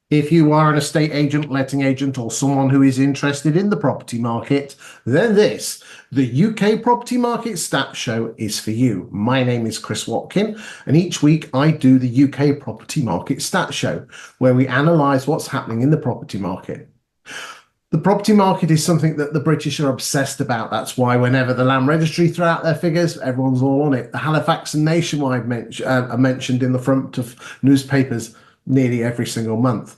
If you are an estate agent, letting agent, or someone who is interested in the property market, then the UK Property Market Stat Show, is for you. My name is Chris Watkin, and each week I do the UK Property Market Stat Show, where we analyse what's happening in the property market. The property market is something that the British are obsessed about. That's why whenever the Land Registry throw out their figures, everyone's all on it. The Halifax and Nationwide are mentioned in the front of newspapers nearly every single month.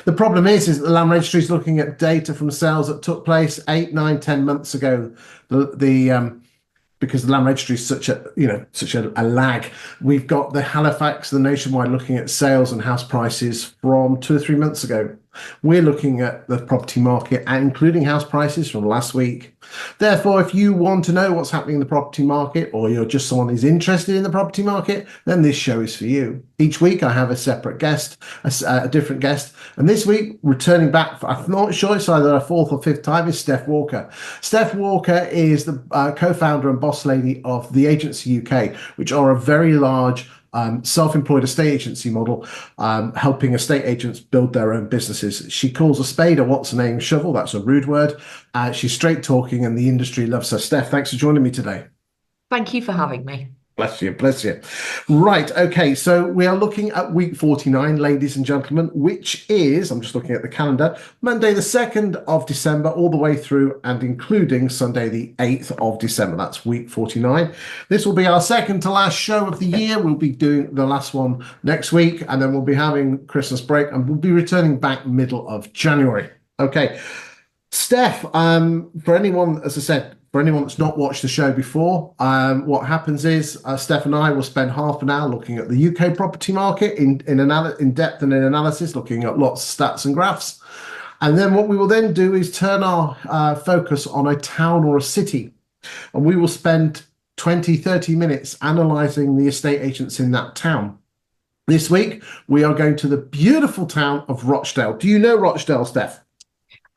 The problem is that the Land Registry is looking at data from sales that took place 8, 9, 10 months ago. Because the Land Registry is such a lag. We've got the Halifax, the Nationwide looking at sales and house prices from 2 or 3 months ago. We're looking at the property market and including house prices from last week. Therefore, if you want to know what's happening in the property market, or you're just someone who's interested in the property market, then this show is for you. Each week I have a separate guest, a different guest. And this week, returning back, I'm not sure it's either a fourth or fifth time, is Steph Walker. Steph Walker is the co-founder and boss lady of The Agency UK, which are a very large self-employed estate agency model, helping estate agents build their own businesses. She calls a spade a what's her name shovel. That's a rude word. She's straight talking and the industry loves her. Steph, thanks for joining me today. Thank you for having me. Bless you, bless you. Right, okay, so we are looking at week 49, ladies and gentlemen, which is, I'm just looking at the calendar, Monday the 2nd of December, all the way through and including Sunday the 8th of December. That's week 49. This will be our second to last show of the year. We'll be doing the last one next week, and then we'll be having Christmas break, and we'll be returning back middle of January. Okay, Steph, for anyone, as I said, for anyone that's not watched the show before, what happens is Steph and I will spend half an hour looking at the UK property market in depth and in analysis, looking at lots of stats and graphs. And then what we will then do is turn our focus on a town or a city. And we will spend 20, 30 minutes analysing the estate agents in that town. This week, we are going to the beautiful town of Rochdale. Do you know Rochdale, Steph?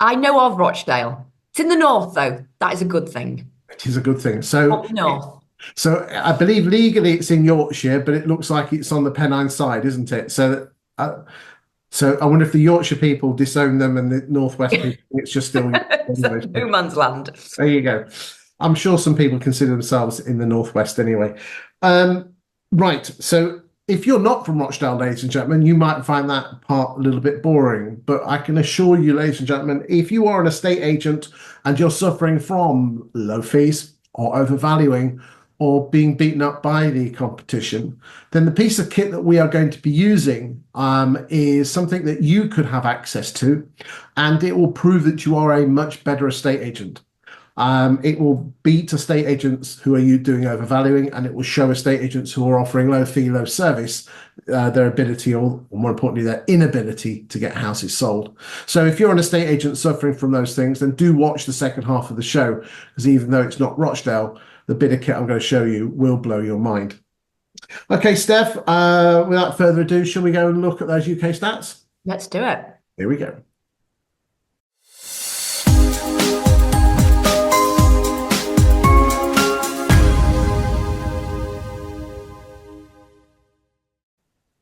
I know of Rochdale. It's in the north, though. That is a good thing. It is a good thing. So, Up north. So I believe legally it's in Yorkshire, but it looks like it's on the Pennine side, isn't it? So I wonder if the Yorkshire people disown them and the Northwest people, it's just still no man's land. There you go. I'm sure some people consider themselves in the Northwest anyway. Right. So if you're not from Rochdale, ladies and gentlemen, you might find that part a little bit boring. But I can assure you, ladies and gentlemen, if you are an estate agent and you're suffering from low fees or overvaluing or being beaten up by the competition, then the piece of kit that we are going to be using is something that you could have access to, and it will prove that you are a much better estate agent. It will beat estate agents who are doing overvaluing, and it will show estate agents who are offering low fee, low service, their ability, or more importantly, their inability to get houses sold. So if you're an estate agent suffering from those things, then do watch the second half of the show, because even though it's not Rochdale, the bit of kit I'm going to show you will blow your mind. Okay, Steph, without further ado, shall we go and look at those UK stats? Let's do it. Here we go.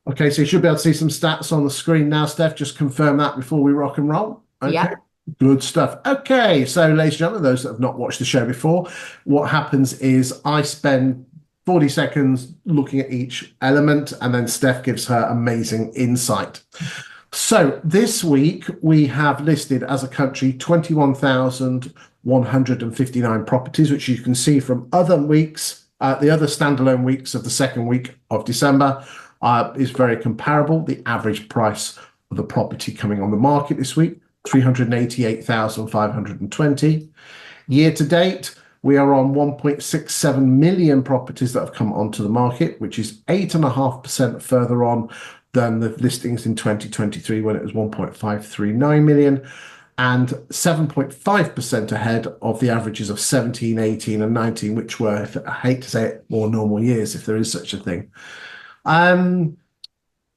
Okay, so you should be able to see some stats on the screen now, Steph. Just confirm that before we rock and roll. Okay. Yeah. Good stuff. Okay, so ladies and gentlemen, those that have not watched the show before, what happens is I spend 40 seconds looking at each element, and then Steph gives her amazing insight. So this week we have listed as a country 21,159 properties, which you can see from other weeks, the other standalone weeks of the second week of December. Is very comparable. The average price of the property coming on the market this week, 388,520. Year to date, we are on 1.67 million properties that have come onto the market, which is 8.5% further on than the listings in 2023 when it was 1.539 million, and 7.5% ahead of the averages of 17, 18 and 19, which were, I hate to say it, more normal years, if there is such a thing. And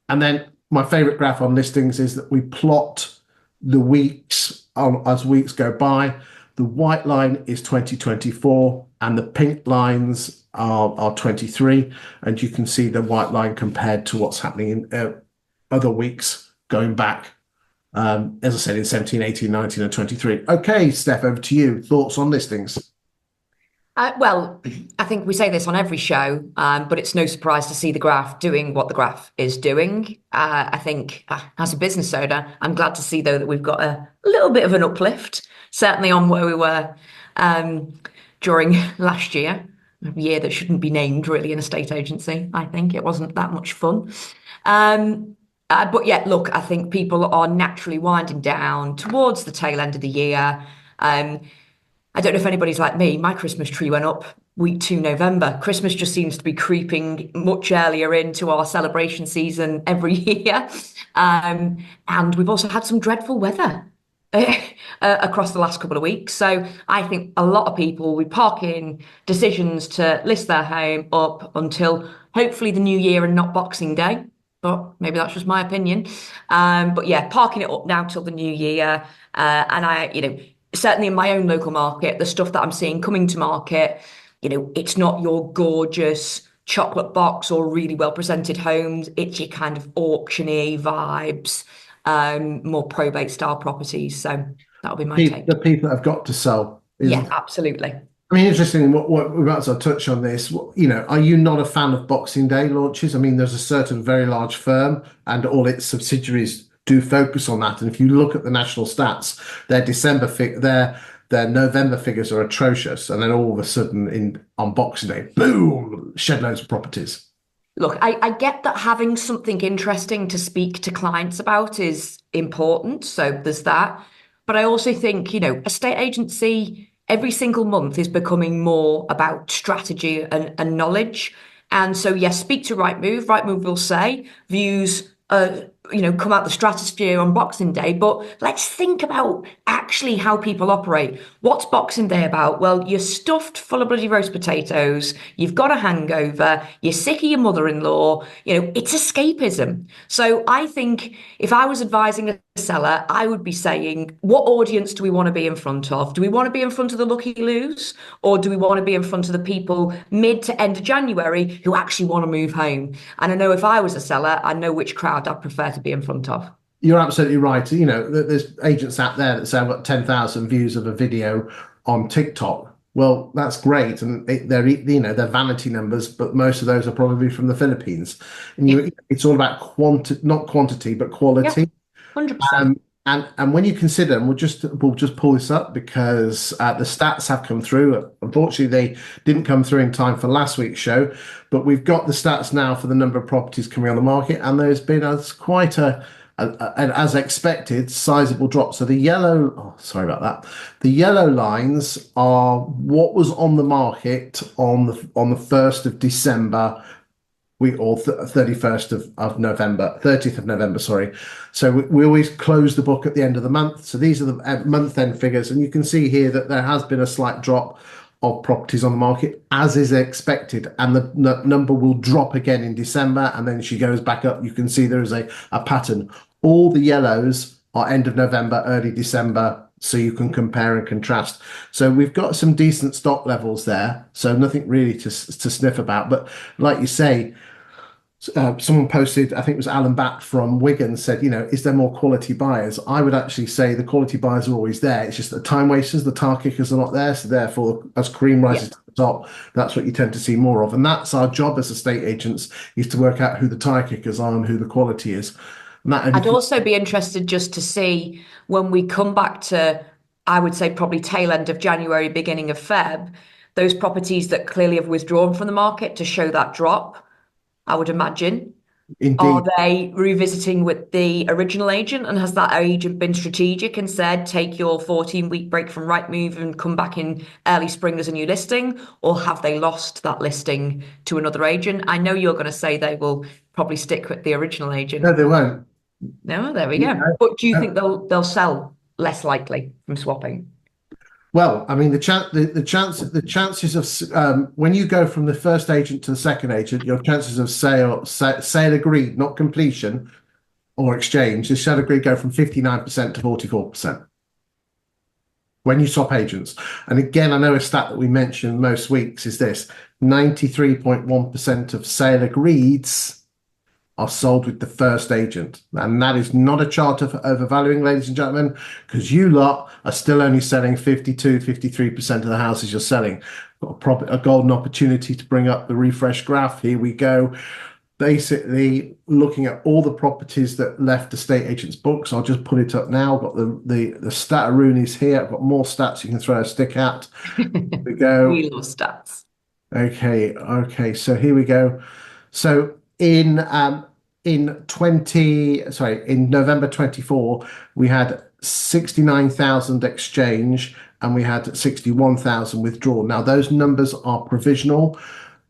then my favorite graph on listings is that we plot the weeks as weeks go by. The white line is 2024 and the pink lines are 23. And you can see the white line compared to what's happening in other weeks going back, as I said, in 17, 18, 19, and 23. Okay, Steph, over to you. Thoughts on listings? Well, I think we say this on every show, but it's no surprise to see the graph doing what the graph is doing. I think as a business owner, I'm glad to see, though, that we've got a little bit of an uplift, certainly on where we were during last year, a year that shouldn't be named really in a estate agency. I think it wasn't that much fun. But yeah, look, I think people are naturally winding down towards the tail end of the year. I don't know if anybody's like me. My Christmas tree went up week 2 November. Christmas just seems to be creeping much earlier into our celebration season every year. And we've also had some dreadful weather across the last couple of weeks. So I think a lot of people will be parking decisions to list their home up until hopefully the new year and not Boxing Day. But maybe that's just my opinion. But yeah, parking it up now till the new year. And certainly in my own local market, the stuff that I'm seeing coming to market, it's not your gorgeous chocolate box or really well presented homes. It's your kind of auctioneer vibes, more probate style properties. So that'll be my take. The people that have got to sell. Yeah, absolutely. I mean, interesting. What we might as well touch on this. Are you not a fan of Boxing Day launches? I mean, there's a certain very large firm, and all its subsidiaries do focus on that. And if you look at the national stats, their November figures are atrocious, and then all of a sudden, on Boxing Day, boom, shed loads of properties. Look, I get that having something interesting to speak to clients about is important. So there's that. But I also think, estate agency every single month is becoming more about strategy and knowledge. And so, yes, speak to Rightmove. Rightmove will say views, come out the stratosphere on Boxing Day, but let's think about actually how people operate. What's Boxing Day about? Well, you're stuffed full of bloody roast potatoes, you've got a hangover, you're sick of your mother-in-law, it's escapism. So I think if I was advising a seller, I would be saying, what audience do we want to be in front of? Do we want to be in front of the lucky loos, or do we want to be in front of the people mid to end of January who actually want to move home? And I know if I was a seller, I know which crowd I'd prefer to be in front of. You're absolutely right. There's agents out there that say I've got 10,000 views of a video on TikTok. Well, that's great, and they're vanity numbers, but most of those are probably from the Philippines. And it's all about not quantity, but quality. Yeah, 100%. And when you consider, and we'll just pull this up because the stats have come through. Unfortunately, they didn't come through in time for last week's show, but we've got the stats now for the number of properties coming on the market, and there's been quite and as expected, sizable drop. So the yellow lines are what was on the market on the 1st of December, or 31st of November, 30th of November, sorry. So we always close the book at the end of the month. So these are the month-end figures, and you can see here that there has been a slight drop of properties on the market, as is expected, and the number will drop again in December, and then she goes back up. You can see there is a pattern. All the yellows are end of November, early December, so you can compare and contrast. So we've got some decent stock levels there, so nothing really to sniff about. But like you say, someone posted, I think it was Alan Batt from Wigan, said, is there more quality buyers? I would actually say the quality buyers are always there. It's just the time wasters, the tire kickers are not there. So therefore, as cream rises to the top, that's what you tend to see more of. And that's our job as estate agents, is to work out who the tire kickers are and who the quality is. I'd also be interested just to see when we come back to, I would say probably tail end of January, beginning of Feb, those properties that clearly have withdrawn from the market to show that drop, I would imagine. Indeed. Are they revisiting with the original agent, and has that agent been strategic and said, take your 14-week break from Rightmove and come back in early spring as a new listing? Or have they lost that listing to another agent? I know you're going to say they will probably stick with the original agent. No, they won't. No, there we go. But do you think they'll sell less likely from swapping? Well, I mean, the chances of when you go from the first agent to the second agent, your chances of sale agreed, not completion or exchange, the sale agreed go from 59% to 44% when you swap agents. And again, I know a stat that we mention most weeks is this: 93.1% of sale agreeds are sold with the first agent. And that is not a chart of overvaluing, ladies and gentlemen, because you lot are still only selling 53% of the houses you're selling. Got a golden opportunity to bring up the refresh graph. Here we go. Basically, looking at all the properties that left estate agents' books. I'll just put it up now. I've got the stat Rooney's here. I've got more stats you can throw a stick at. Here we go. We love stats. Okay. So here we go. So in November 24, we had 69,000 exchange and we had 61,000 withdrawn. Now those numbers are provisional.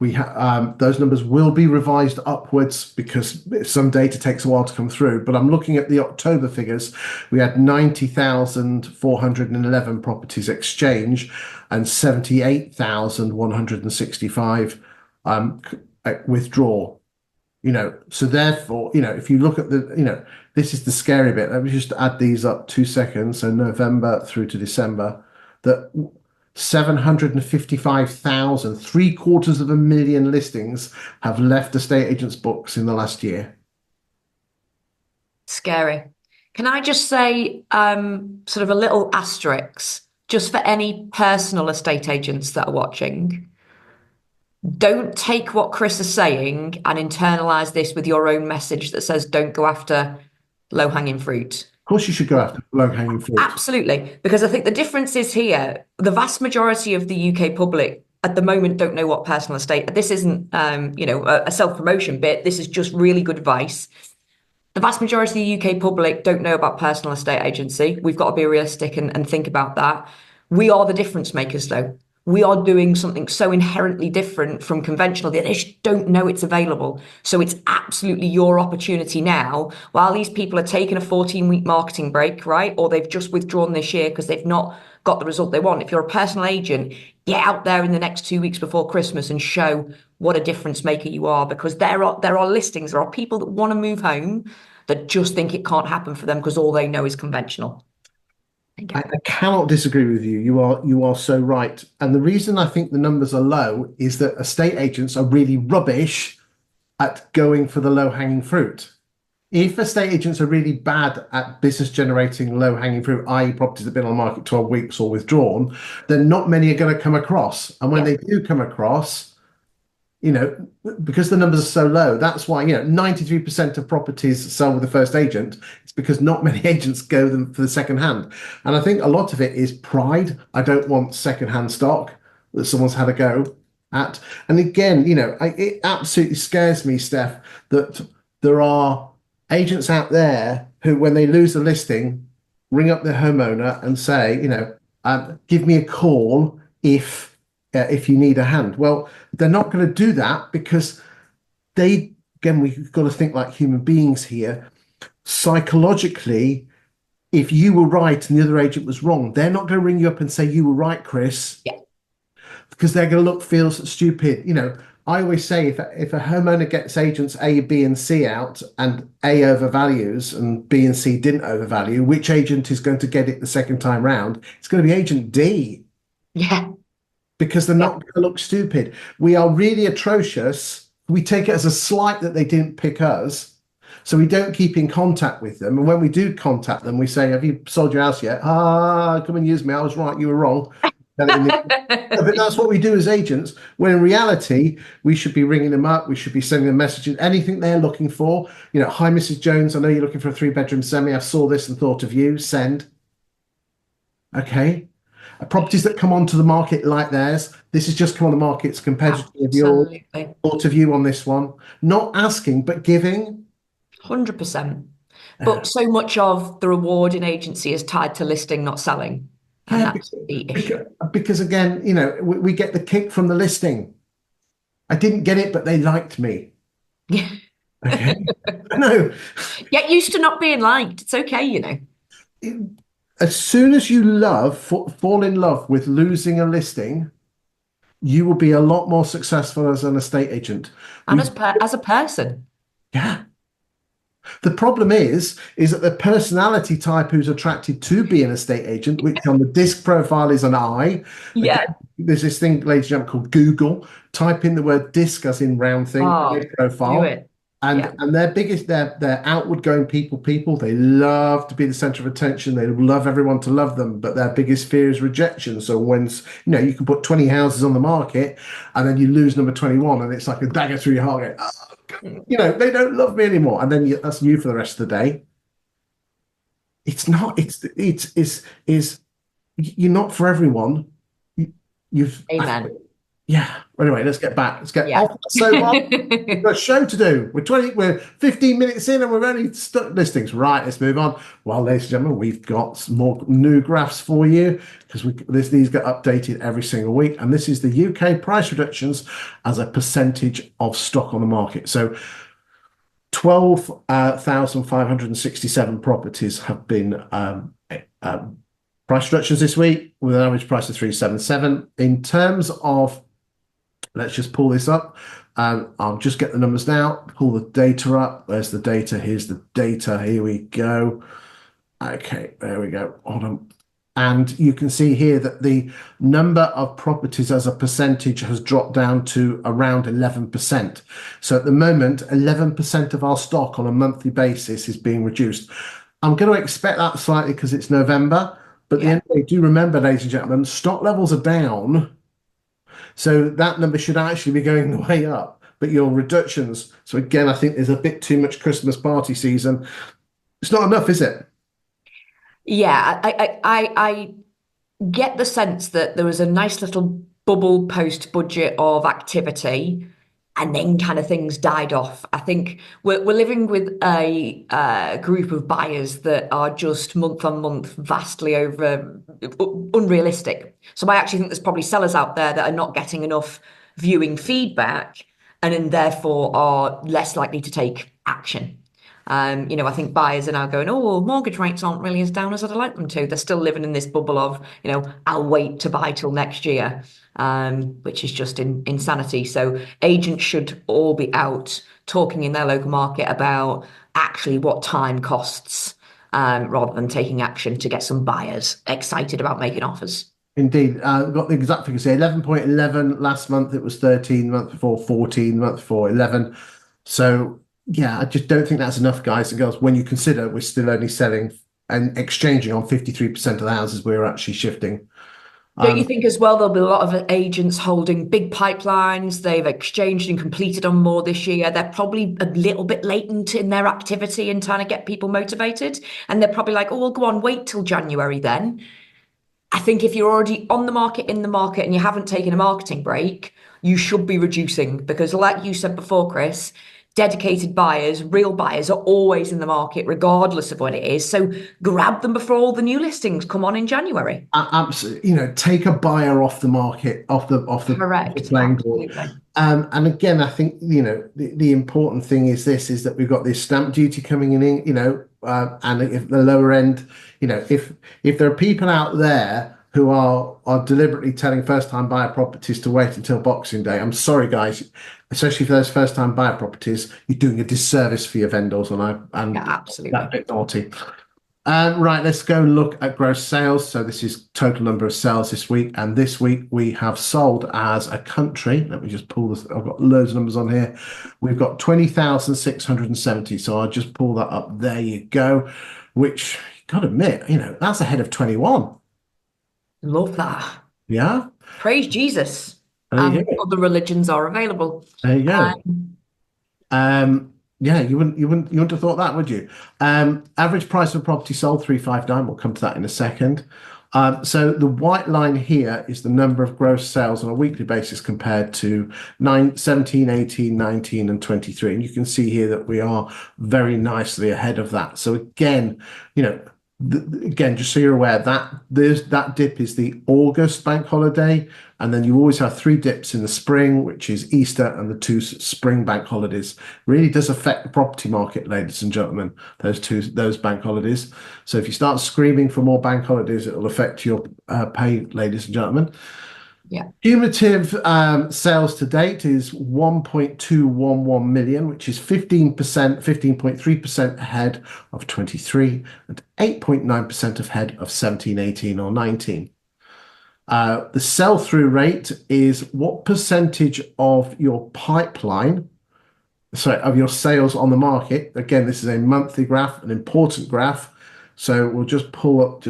Those numbers will be revised upwards because some data takes a while to come through. But I'm looking at the October figures. We had 90,411 properties exchange and 78,165 withdraw. So therefore, if you look at this is the scary bit. Let me just add these up 2 seconds. So November through to December, that 755,000, 750,000 listings have left estate agents' books in the last year. Scary. Can I just say, sort of a little asterisk, just for any personal estate agents that are watching? Don't take what Chris is saying and internalize this with your own message that says don't go after low-hanging fruit. Of course, you should go after low-hanging fruit. Absolutely, because I think the difference is here, the vast majority of the UK public at the moment don't know what personal estate. This isn't, a self-promotion bit. This is just really good advice. The vast majority of the UK public don't know about personal estate agency. We've got to be realistic and think about that. We are the difference makers, though. We are doing something so inherently different from conventional that they just don't know it's available. So it's absolutely your opportunity now, while these people are taking a 14-week marketing break, right? Or they've just withdrawn this year because they've not got the result they want. If you're a personal agent, get out there in the next 2 weeks before Christmas and show what a difference maker you are, because there are listings, there are people that want to move home that just think it can't happen for them because all they know is conventional. I cannot disagree with you. You are so right. And the reason I think the numbers are low is that estate agents are really rubbish at going for the low-hanging fruit. If estate agents are really bad at business generating low-hanging fruit, i.e. properties that have been on the market 12 weeks or withdrawn, then not many are going to come across. And when they do come across, because the numbers are so low, that's why 93% of properties sell with the first agent. It's because not many agents go them for the second hand, and I think a lot of it is pride. I don't want second hand stock that someone's had a go at. And again, it absolutely scares me, Steph, that there are agents out there who, when they lose a listing, ring up their homeowner and say, give me a call if you need a hand. Well, they're not going to do that because we've got to think like human beings here. Psychologically, if you were right and the other agent was wrong, they're not going to ring you up and say you were right, Chris. Yeah. Because they're going to feel stupid. I always say if a homeowner gets agents A, B, and C out, and A overvalues and B and C didn't overvalue, which agent is going to get it the second time round? It's going to be agent D. Yeah. Because they're not going to look stupid. We are really atrocious. We take it as a slight that they didn't pick us. So we don't keep in contact with them. And when we do contact them, we say, have you sold your house yet? Come and use me. I was right. You were wrong. But that's what we do as agents. When in reality, we should be ringing them up. We should be sending them messages, anything they're looking for. Hi, Mrs. Jones. I know you're looking for a 3-bedroom semi. I saw this and thought of you. Send. Okay. Properties that come onto the market like theirs, this has just come on the market. It's a competitor of yours. Thought of you on this one. Not asking, but giving. 100%. But so much of the reward in agency is tied to listing, not selling. And that's the issue. Because again, we get the kick from the listing. I didn't get it, but they liked me. Yeah. Okay. No. Get used to not being liked. It's okay, As soon as you fall in love with losing a listing, you will be a lot more successful as an estate agent. And as a person. Yeah. The problem is that the personality type who's attracted to be an estate agent, which on the disc profile is an I. Yeah. Again, there's this thing, ladies and gentlemen, called Google. Type in the word disc as in round thing. Oh, profile. do it. And they're outward going people. They love to be the center of attention. They love everyone to love them, but their biggest fear is rejection. So you can put 20 houses on the market and then you lose number 21 and it's like a dagger through your heart. They don't love me anymore. And then that's you for the rest of the day. It's not, you're not for everyone. Amen. Yeah. Anyway, let's get back. Let's get off. So we've got a show to do. We're 15 minutes in and we're only stuck listings. Right, let's move on. Well, ladies and gentlemen, we've got some more new graphs for you because these get updated every single week. And this is the UK price reductions as a percentage of stock on the market. So 12,567 properties have been price reductions this week with an average price of 377. In terms of, let's just pull this up. I'll just get the numbers now, pull the data up. There's the data. Here's the data. Here we go. Okay, there we go. Hold on. And you can see here that the number of properties as a percentage has dropped down to around 11%. So at the moment, 11% of our stock on a monthly basis is being reduced. I'm going to expect that slightly because it's November. But at the end of the day, do remember, ladies and gentlemen, stock levels are down. So that number should actually be going the way up. But your reductions, so again, I think there's a bit too much Christmas party season. It's not enough, is it? Yeah, I get the sense that there was a nice little bubble post-budget of activity, and then kind of things died off. I think we're living with a group of buyers that are just month on month vastly over unrealistic. So I actually think there's probably sellers out there that are not getting enough viewing feedback and therefore are less likely to take action. I think buyers are now going, oh, well, mortgage rates aren't really as down as I'd like them to. They're still living in this bubble of, I'll wait to buy till next year, which is just insanity. So agents should all be out talking in their local market about actually what time costs, rather than taking action to get some buyers excited about making offers. Indeed. We've got the exact figures here. 11.11 last month. It was 13, the month before 14, the month before 11. So yeah, I just don't think that's enough, guys and girls, when you consider we're still only selling and exchanging on 53% of the houses we're actually shifting. Don't you think as well there'll be a lot of agents holding big pipelines? They've exchanged and completed on more this year. They're probably a little bit latent in their activity and trying to get people motivated. And they're probably like, oh, well, go on, wait till January then. I think if you're already on the market, in the market, and you haven't taken a marketing break, you should be reducing because like you said before, Chris, dedicated buyers, real buyers are always in the market, regardless of what it is. So grab them before all the new listings come on in January. Absolutely. Take a buyer off the market, off the Correct. playing board. And again, I think, the important thing is that we've got this stamp duty coming in, and if the lower end, if there are people out there who are deliberately telling first-time buyer properties to wait until Boxing Day, I'm sorry, guys, especially for those first-time buyer properties, you're doing a disservice for your vendors, and absolutely, that's a bit naughty. Right, let's go and look at gross sales. So this is total number of sales this week, and this week we have sold as a country. Let me just pull this. I've got loads of numbers on here. We've got 20,670. So I'll just pull that up. There you go. Which, gotta admit, that's ahead of 21. Love that. Yeah. Praise Jesus. Other religions are available. There you go. Yeah, you wouldn't have thought that, would you? Average price of property sold 359. We'll come to that in a second. So the white line here is the number of gross sales on a weekly basis compared to 17, 18, 19, and 23. And you can see here that we are very nicely ahead of that. So again, just so you're aware, that dip is the August bank holiday, and then you always have 3 dips in the spring, which is Easter and the 2 spring bank holidays. Really does affect the property market, ladies and gentlemen, those bank holidays. So if you start screaming for more bank holidays, it will affect your pay, ladies and gentlemen. Yeah. Cumulative sales to date is 1.211 million, which is 15.3% ahead of 23 and 8.9% ahead of 17, 18 or 19. The sell-through rate is what percentage of your pipeline sorry, of your sales on the market. Again, this is a monthly graph, an important graph. So we'll just pull up,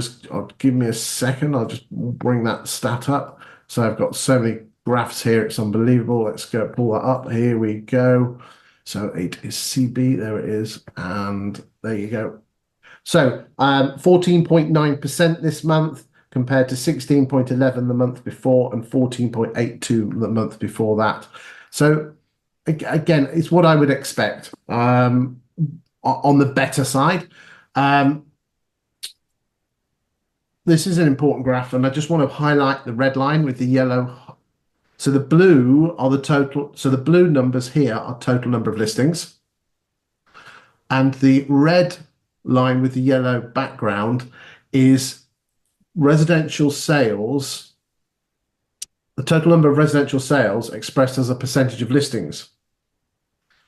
give me a second. I'll just bring that stat up. So I've got so many graphs here. It's unbelievable. Let's go pull that up. Here we go. So it is CB. There it is. And there you go. So 14.9% this month compared to 16.11 the month before and 14.82 the month before that. So again, it's what I would expect on the better side. This is an important graph, and I just want to highlight the red line with the yellow. So the blue are the total. So the blue numbers here are total number of listings, and the red line with the yellow background is residential sales, the total number of residential sales expressed as a percentage of listings.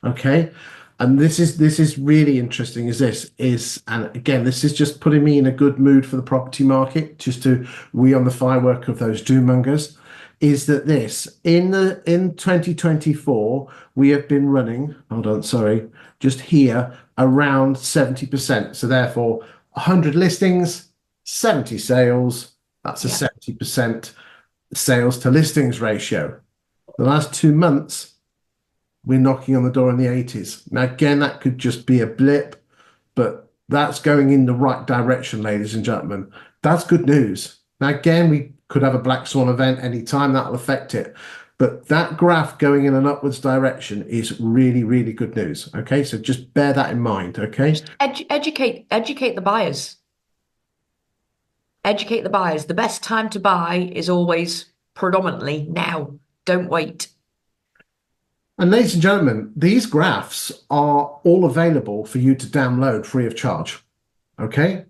Okay. And this is really interesting and again, this is just putting me in a good mood for the property market, just to we on the firework of those doommongers, is that this in 2024 we have been running, hold on, sorry, just here around 70%. So therefore 100 listings, 70 sales, that's a 70% sales to listings ratio. The last 2 months we're knocking on the door in the 80s. Now, again, that could just be a blip, but that's going in the right direction, ladies and gentlemen. That's good news. Now, again, we could have a black swan event anytime that'll affect it. But that graph going in an upwards direction is really, really good news. Okay, so just bear that in mind. Okay, educate the buyers. Educate the buyers. The best time to buy is always predominantly now. Don't wait. And ladies and gentlemen, these graphs are all available for you to download free of charge. Okay.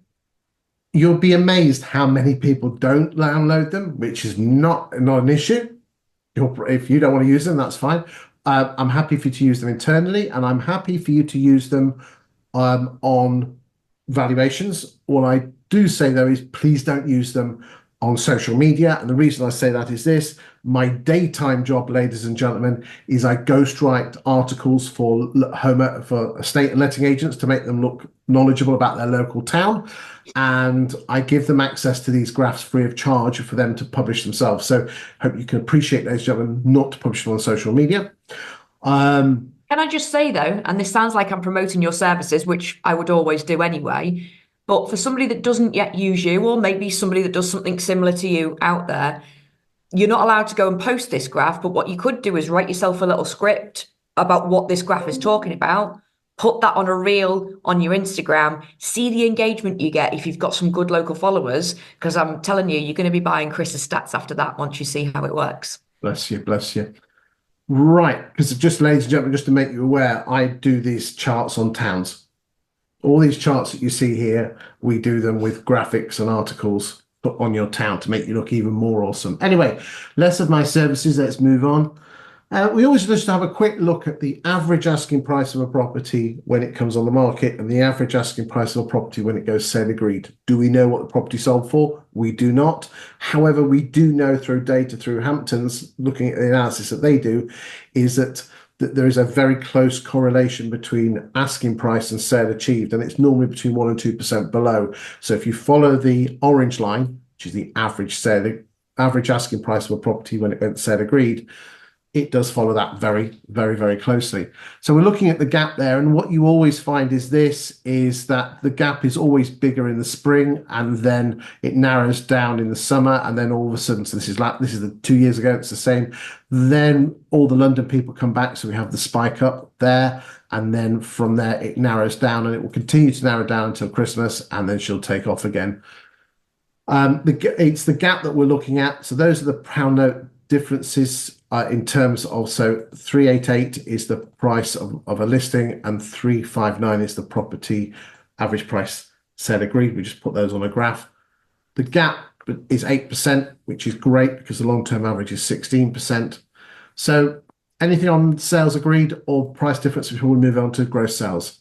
You'll be amazed how many people don't download them, which is not an issue. If you don't want to use them, that's fine. I'm happy for you to use them internally, and I'm happy for you to use them on valuations. What I do say though is please don't use them on social media. And the reason I say that is this: my daytime job, ladies and gentlemen, is I ghostwrite articles for estate and letting agents to make them look knowledgeable about their local town. And I give them access to these graphs free of charge for them to publish themselves. So hope you can appreciate, ladies and gentlemen, not to publish them on social media. Can I just say though, and this sounds like I'm promoting your services, which I would always do anyway, but for somebody that doesn't yet use you, or maybe somebody that does something similar to you out there, you're not allowed to go and post this graph, but what you could do is write yourself a little script about what this graph is talking about, put that on a reel on your Instagram, see the engagement you get if you've got some good local followers, because I'm telling you, you're going to be buying Chris's stats after that once you see how it works. Bless you, bless you. Right, because just ladies and gentlemen, just to make you aware, I do these charts on towns. All these charts that you see here, we do them with graphics and articles put on your town to make you look even more awesome. Anyway, less of my services, let's move on. We always just have a quick look at the average asking price of a property when it comes on the market and the average asking price of a property when it goes sale agreed. Do we know what the property sold for? We do not. However, we do know through data through Hamptons, looking at the analysis that they do, is that there is a very close correlation between asking price and sale achieved, and it's normally between 1% and 2% below. So if you follow the orange line, which is the average asking price of a property when it went sale agreed, it does follow that very, very, very closely. So we're looking at the gap there, and what you always find is that the gap is always bigger in the spring, and then it narrows down in the summer, and then all of a sudden, so this is the 2 years ago, it's the same. Then all the London people come back, so we have the spike up there, and then from there it narrows down, and it will continue to narrow down until Christmas, and then she'll take off again. It's the gap that we're looking at. So those are the pound note differences in terms of, so 388 is the price of a listing and 359 is the property average price sale agreed. We just put those on a graph. The gap is 8%, which is great because the long-term average is 16%. So anything on sales agreed or price difference before we move on to gross sales?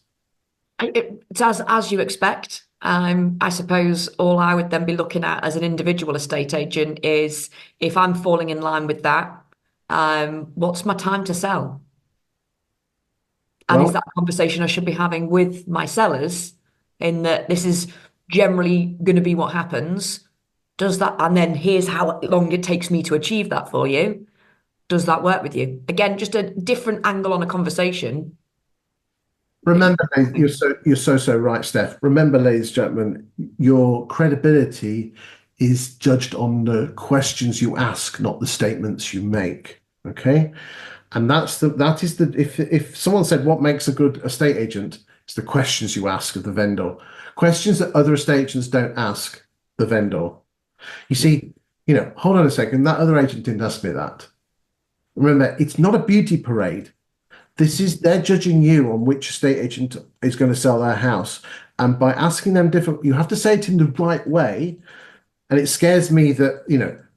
It's as you expect. I suppose all I would then be looking at as an individual estate agent is if I'm falling in line with that, what's my time to sell? And is Well, that a conversation I should be having with my sellers in that this is generally going to be what happens? Does that, and then here's how long it takes me to achieve that for you. Does that work with you? Again, just a different angle on a conversation. remember, you're so right, Steph. Remember, ladies and gentlemen, your credibility is judged on the questions you ask, not the statements you make. Okay, and that is the if someone said what makes a good estate agent, it's the questions you ask of the vendor, questions that other estate agents don't ask the vendor. You see, hold on a second, that other agent didn't ask me that. Remember, it's not a beauty parade. They're judging you on which estate agent is going to sell their house. And by asking them different, you have to say it in the right way. And it scares me that,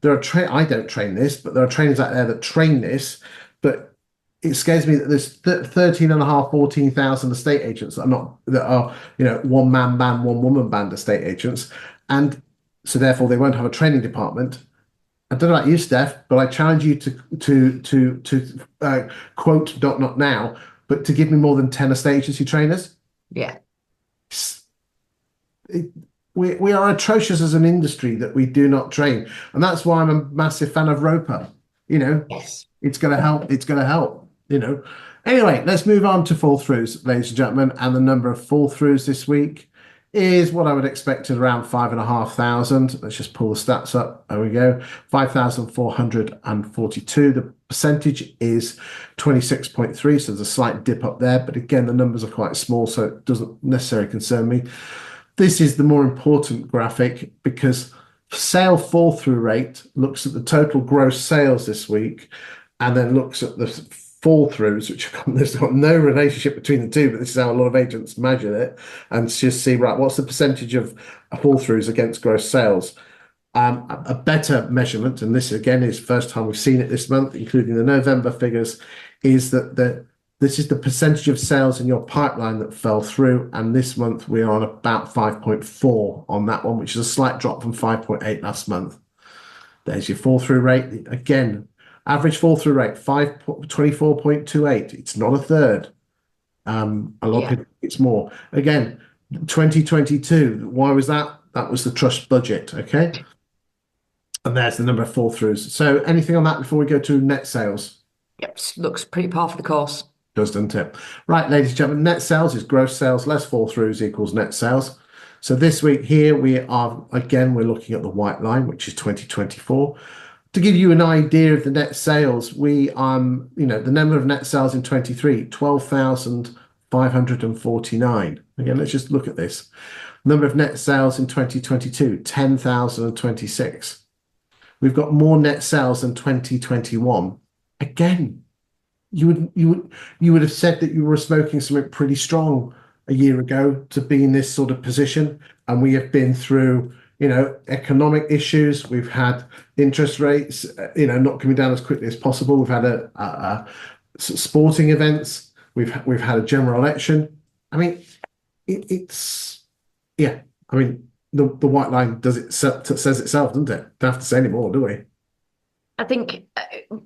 there are I don't train this, but there are trainers out there that train this. But it scares me that there's 13 and a half, 14,000 estate agents that are, one man band, one woman band estate agents. And so therefore they won't have a training department. I don't know about you, Steph, but I challenge you to quote not now, but to give me more than 10 estate agency trainers. Yeah. We are atrocious as an industry that we do not train, and that's why I'm a massive fan of Roper. Yes. It's going to help. It's going to help. Anyway, let's move on to fall throughs, ladies and gentlemen, and the number of fall throughs this week is what I would expect at around 5,500. Let's just pull the stats up. There we go. 5,442. The percentage is 26.3. So there's a slight dip up there. But again, the numbers are quite small, so it doesn't necessarily concern me. This is the more important graphic because sale fall through rate looks at the total gross sales this week and then looks at the fall throughs, which there's got no relationship between the two, but this is how a lot of agents measure it, and just see, right, what's the percentage of fall throughs against gross sales. A better measurement, and this again is the first time we've seen it this month, including the November figures, is that this is the percentage of sales in your pipeline that fell through, and this month we are on about 5.4 on that one, which is a slight drop from 5.8 last month. There's your fall through rate. Again, average fall through rate 24.28. It's not a third. A lot of people, it's more. Again, 2022. Why was that? That was the trust budget. Okay, and there's the number of fall throughs. So, anything on that before we go to net sales? Yep. Looks pretty par for the course. Does, doesn't it? Right, ladies and gentlemen, net sales is gross sales less fall throughs equals net sales. So this week here we're looking at the white line, which is 2024. To give you an idea of the net sales, the number of net sales in 23, 12,549. Again, let's just look at this. Number of net sales in 2022, 10,026. We've got more net sales than 2021. Again, you would have said that you were smoking something pretty strong a year ago to be in this sort of position, and we have been through economic issues. We've had interest rates not coming down as quickly as possible. We've had sporting events. We've had a general election. I mean, I mean, the white line says itself, doesn't it? Don't have to say any more, do we? I think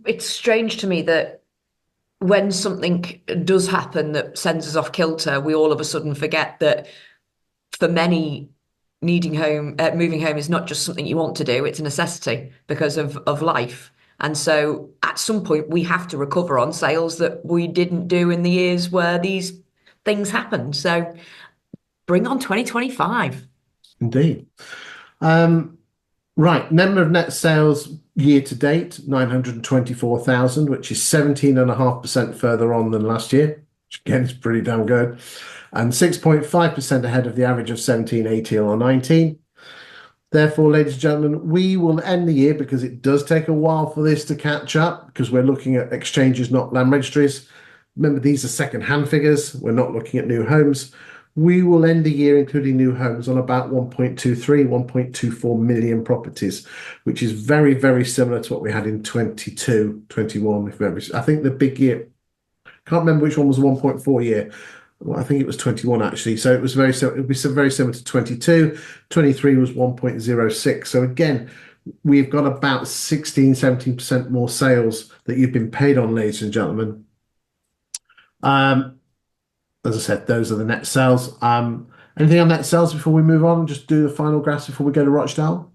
it's strange to me that when something does happen that sends us off kilter, we all of a sudden forget that for many, moving home is not just something you want to do, it's a necessity because of life. And so at some point we have to recover on sales that we didn't do in the years where these things happened. So bring on 2025. Indeed. Right, number of net sales year to date, 924,000, which is 17.5% further on than last year, which again is pretty damn good, and 6.5% ahead of the average of 17, 18 or 19. Therefore, ladies and gentlemen, we will end the year, because it does take a while for this to catch up, because we're looking at exchanges, not land registries. Remember, these are second-hand figures. We're not looking at new homes. We will end the year, including new homes, on about 1.23, 1.24 million properties, which is very, very similar to what we had in 22, 21. I think the big year, can't remember which one was 1.4 year. Well, I think it was 21 actually. So it was very similar. It would be very similar to 22. 23 was 1.06. So again, we've got about 16, 17% more sales that you've been paid on, ladies and gentlemen. as I said, those are the net sales. Anything on net sales before we move on and just do the final graphs before we go to Rochdale?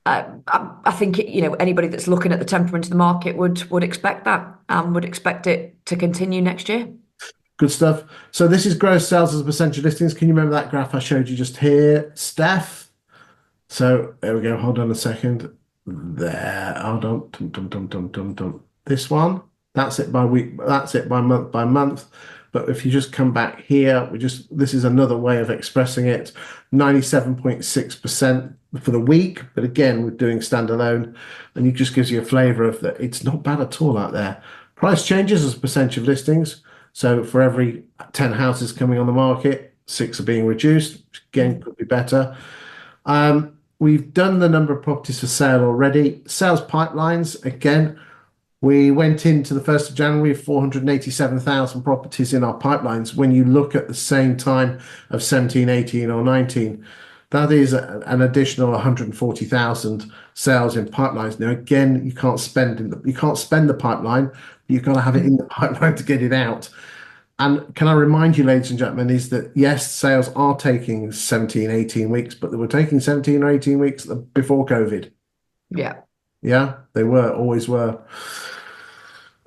I think anybody that's looking at the temperament of the market would expect that and would expect it to continue next year. Good stuff. So this is gross sales as a percentage of listings. Can you remember that graph I showed you just here, Steph? So there we go. Hold on a second. There. Hold on. Dum, dum, dum, dum, dum, dum. This one. That's it by week. That's it by month by month. But if you just come back here, this is another way of expressing it. 97.6% for the week. But again, we're doing standalone, and it just gives you a flavour of that. It's not bad at all out there. Price changes as a percentage of listings. So for every 10 houses coming on the market, 6 are being reduced. Again, could be better. We've done the number of properties for sale already. Sales pipelines, again, we went into the 1st of January with 487,000 properties in our pipelines. When you look at the same time of 17, 18 or 19, that is an additional 140,000 sales in pipelines. Now, again, you can't spend the pipeline. You've got to have it in the pipeline to get it out. And can I remind you, ladies and gentlemen, is that yes, sales are taking 17, 18 weeks, but they were taking 17 or 18 weeks before COVID. Yeah. Yeah, they always were.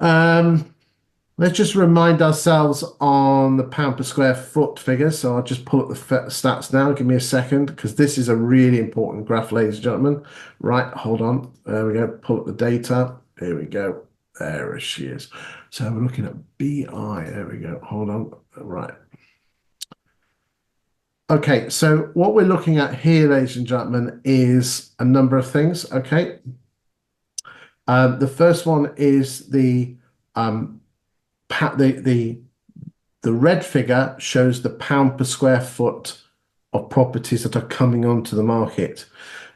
Let's just remind ourselves on the pound per square foot figure. So I'll just pull up the stats now. Give me a second, because this is a really important graph, ladies and gentlemen. Right, hold on. There we go. Pull up the data. Here we go. There she is. So we're looking at BI. There we go. Hold on. Right. Okay, so what we're looking at here, ladies and gentlemen, is a number of things. Okay. The first one is the red figure shows the pound per square foot of properties that are coming onto the market.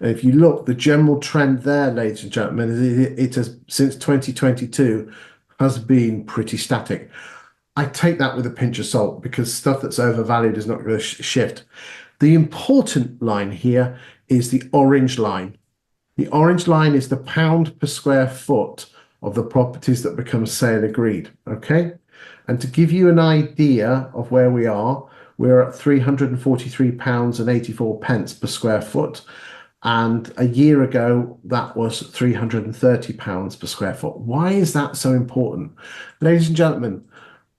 And if you look, the general trend there, ladies and gentlemen, it has since 2022 has been pretty static. I take that with a pinch of salt because stuff that's overvalued is not going to shift. The important line here is the orange line. The orange line is the pound per square foot of the properties that become sale agreed. Okay. And to give you an idea of where we are, we're at £343.84 per square foot. And a year ago, that was £330 per square foot. Why is that so important? Ladies and gentlemen,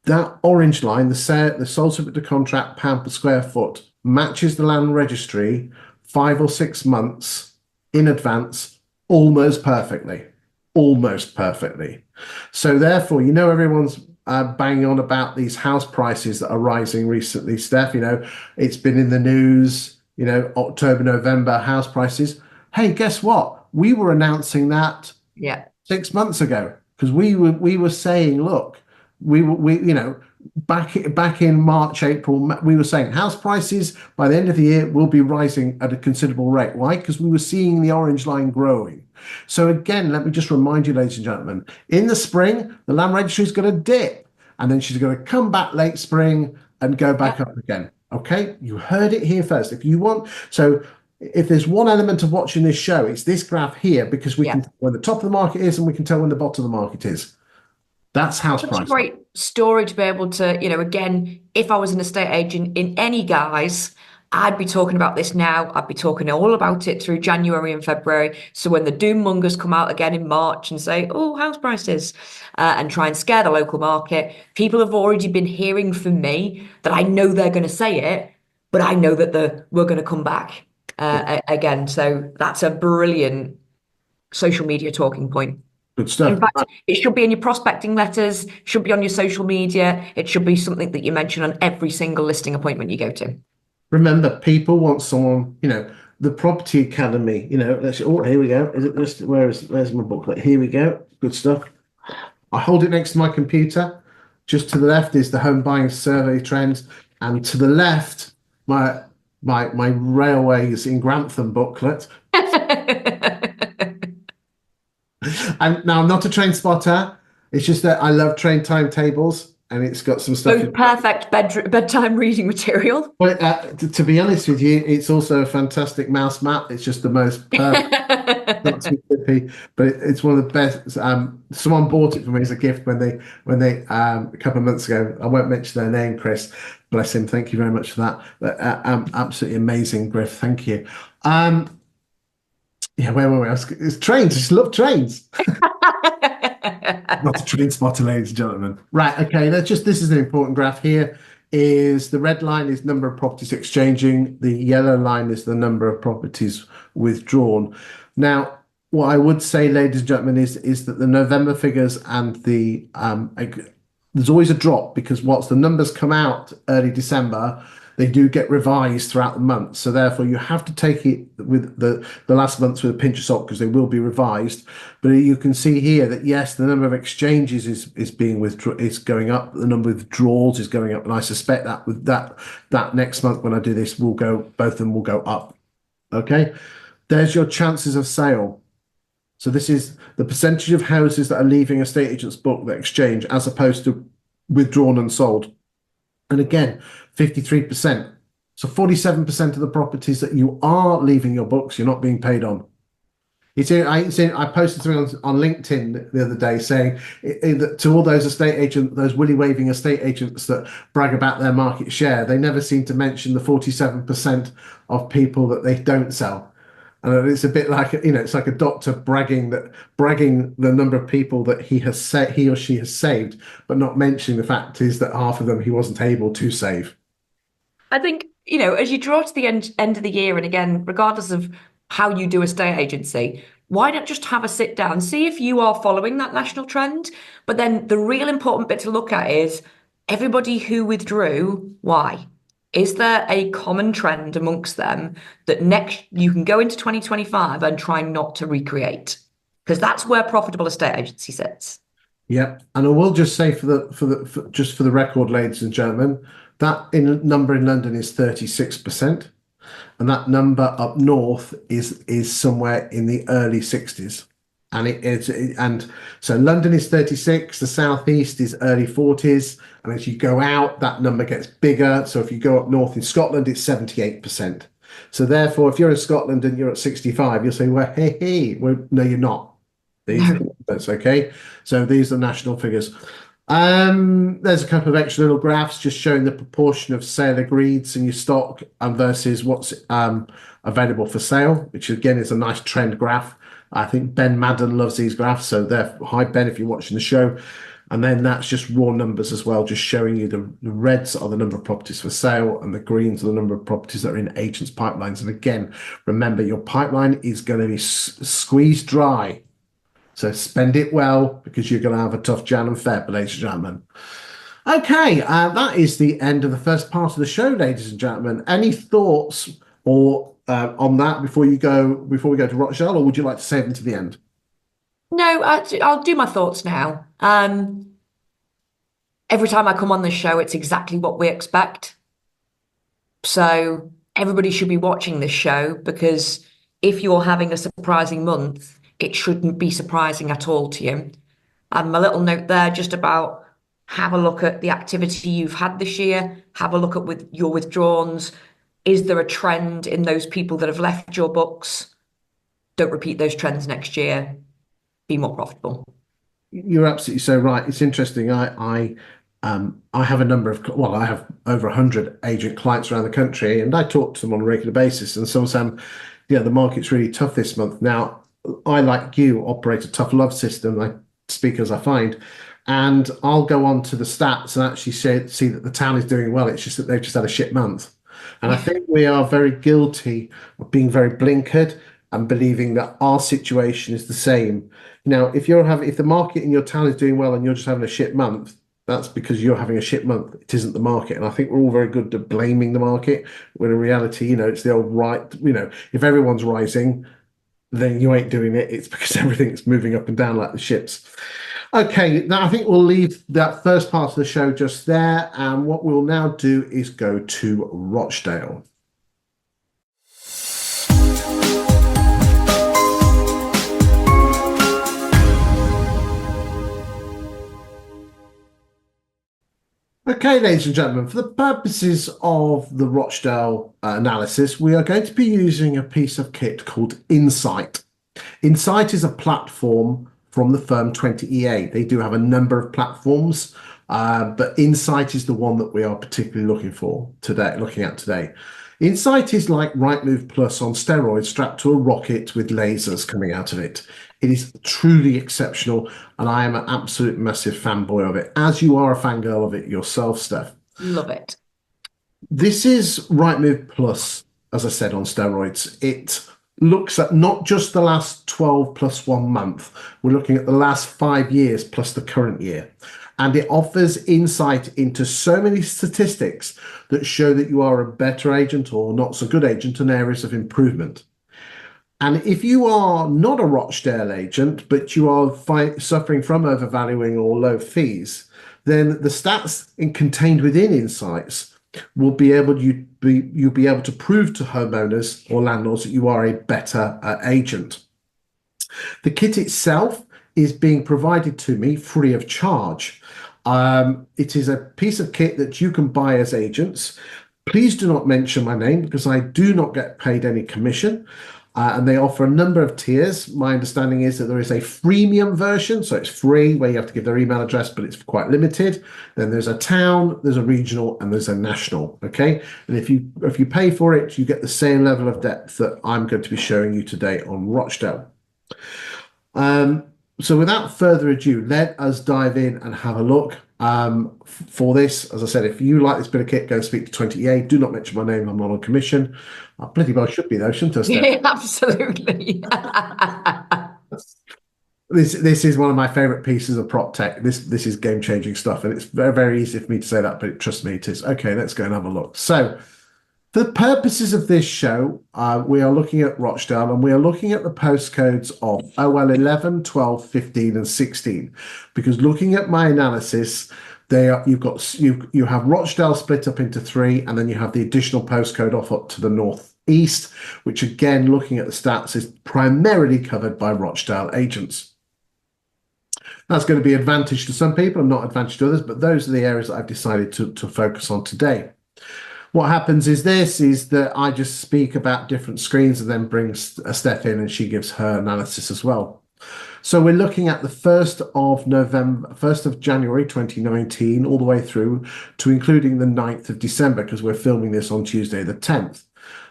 that orange line, the sold subject to contract pound per square foot, matches the land registry 5 or 6 months in advance almost perfectly. Almost perfectly. So therefore, everyone's banging on about these house prices that are rising recently, Steph. It's been in the news, October, November house prices. Hey, guess what? We were announcing that 6 months ago because we were saying, look, back in March, April, we were saying house prices by the end of the year will be rising at a considerable rate. Why? Because we were seeing the orange line growing. So again, let me just remind you, ladies and gentlemen, in the spring, the land registry is going to dip, and then she's going to come back late spring and go back up again. Okay, you heard it here first. If there's one element of watching this show, it's this graph here, because we can tell when the top of the market is and we can tell when the bottom of the market is. That's house price. It's a great story to be able to, again, if I was an estate agent in any guise, I'd be talking about this now. I'd be talking all about it through January and February. So when the doom mongers come out again in March and say, oh, house prices, and try and scare the local market, people have already been hearing from me that I know they're going to say it, but I know that we're going to come back again. So that's a brilliant social media talking point. Good stuff. In fact, it should be in your prospecting letters, should be on your social media. It should be something that you mention on every single listing appointment you go to. Remember, people want someone, the Property Academy, here we go. Is it just, where's my booklet? Here we go. Good stuff. I hold it next to my computer. Just to the left is the home buying survey trends. And to the left, my railways in Grantham booklet. And now I'm not a train spotter. It's just that I love train timetables, and it's got some stuff. Both perfect bedtime reading material. But to be honest with you, it's also a fantastic mouse map. It's just the most perfect. Not too tippy, but it's one of the best. Someone bought it for me as a gift when they a couple of months ago. I won't mention their name, Chris. Bless him. Thank you very much for that. But, absolutely amazing, Griff. Thank you. Yeah, where were we? It's trains. I just love trains. Not a train spotter, ladies and gentlemen. Right, okay, this is an important graph here. Is the red line is number of properties exchanging, the yellow line is the number of properties withdrawn. Now, what I would say, ladies and gentlemen, is that the November figures and there's always a drop because once the numbers come out early December, they do get revised throughout the month. So therefore, you have to take it with the last months with a pinch of salt because they will be revised. But you can see here that yes, the number of exchanges is going up. The number of withdrawals is going up, and I suspect that with that next month when I do this, both of them will go up. Okay, there's your chances of sale. So this is the percentage of houses that are leaving a estate agent's book that exchange as opposed to withdrawn and sold. And again, 53%. So 47% of the properties that you are leaving your books, you're not being paid on. I posted something on LinkedIn the other day saying that to all those those willy waving estate agents that brag about their market share, they never seem to mention the 47% of people that they don't sell. And it's a bit like, it's like a doctor bragging the number of people that he or she has saved, but not mentioning the fact is that half of them he wasn't able to save. I think, as you draw to the end of the year, and again, regardless of how you do estate agency, why not just have a sit down, see if you are following that national trend? But then the real important bit to look at is everybody who withdrew, why? Is there a common trend amongst them that next you can go into 2025 and try not to recreate? Because that's where profitable estate agency sits. Yep, and I will just say for the record, ladies and gentlemen, that number in London is 36%, and that number up north is somewhere in the early 60s. And so London is 36, the southeast is early 40s, and as you go out, that number gets bigger. So if you go up north in Scotland, it's 78%. So therefore, if you're in Scotland and you're at 65, you'll say, well, no, you're not. That's okay. So these are national figures. There's a couple of extra little graphs just showing the proportion of sale agreeds in your stock and versus what's available for sale, which again is a nice trend graph. I think Ben Madden loves these graphs, so hi Ben if you're watching the show. And then that's just raw numbers as well, just showing you the reds are the number of properties for sale and the greens are the number of properties that are in agents' pipelines. And again, remember your pipeline is going to be squeezed dry. So spend it well because you're going to have a tough Jan and Feb, ladies and gentlemen. Okay, that is the end of the first part of the show, ladies and gentlemen. Any thoughts on that before we go to Rochdale, or would you like to save them to the end? No, I'll do my thoughts now. Every time I come on this show, it's exactly what we expect. So everybody should be watching this show because if you're having a surprising month, it shouldn't be surprising at all to you. My little note there just about have a look at the activity you've had this year, have a look at your withdrawals. Is there a trend in those people that have left your books? Don't repeat those trends next year. Be more profitable. You're absolutely so right. It's interesting. I have I have over 100 agent clients around the country, and I talk to them on a regular basis. And some say, the market's really tough this month. Now, I, like you, operate a tough love system. I speak as I find, and I'll go on to the stats and actually see that the town is doing well. It's just that they've just had a shit month. And I think we are very guilty of being very blinkered and believing that our situation is the same. Now, if the market in your town is doing well and you're just having a shit month, that's because you're having a shit month. It isn't the market. And I think we're all very good at blaming the market, when in reality, it's the old right, if everyone's rising, then you ain't doing it. It's because everything's moving up and down like the ships. Okay, now I think we'll leave that first part of the show just there. And what we'll now do is go to Rochdale. Okay, ladies and gentlemen, for the purposes of the Rochdale analysis, we are going to be using a piece of kit called Insight. Insight is a platform from the firm 20EA. They do have a number of platforms, but Insight is the one that we are particularly looking at today. Insight is like Rightmove Plus on steroids strapped to a rocket with lasers coming out of it. It is truly exceptional, and I am an absolute massive fanboy of it, as you are a fangirl of it yourself, Steph. Love it. This is Rightmove Plus, as I said, on steroids. It looks at not just the last 12 plus 1 month, we're looking at the last 5 years plus the current year. And it offers insight into so many statistics that show that you are a better agent or not so good agent and areas of improvement. And if you are not a Rochdale agent, but you are suffering from overvaluing or low fees, then the stats contained within Insights will you'll be able to prove to homeowners or landlords that you are a better agent. The kit itself is being provided to me free of charge. It is a piece of kit that you can buy as agents. Please do not mention my name because I do not get paid any commission. And they offer a number of tiers. My understanding is that there is a freemium version, so it's free, where you have to give their email address, but it's quite limited. Then there's a town, there's a regional, and there's a national. Okay, and if you pay for it, you get the same level of depth that I'm going to be showing you today on Rochdale. So without further ado, let us dive in and have a look. For this, as I said, if you like this bit of kit, go and speak to 20EA. Do not mention my name. I'm not on commission. I bloody well should be though, shouldn't I, Steph? Yeah, absolutely. This is one of my favorite pieces of prop tech. This is game changing stuff, and it's very, very easy for me to say that, but trust me, it is. Okay, let's go and have a look. So, for the purposes of this show, we are looking at Rochdale, and we are looking at the postcodes of OL 11, 12, 15, and 16, because looking at my analysis, you have Rochdale split up into three, and then you have the additional postcode off up to the northeast, which again, looking at the stats, is primarily covered by Rochdale agents. That's going to be advantage to some people and not advantage to others, but those are the areas that I've decided to focus on today. What happens is that I just speak about different screens and then bring Steph in and she gives her analysis as well. So we're looking at the 1st of January 2019 all the way through to including the 9th of December because we're filming this on Tuesday the 10th.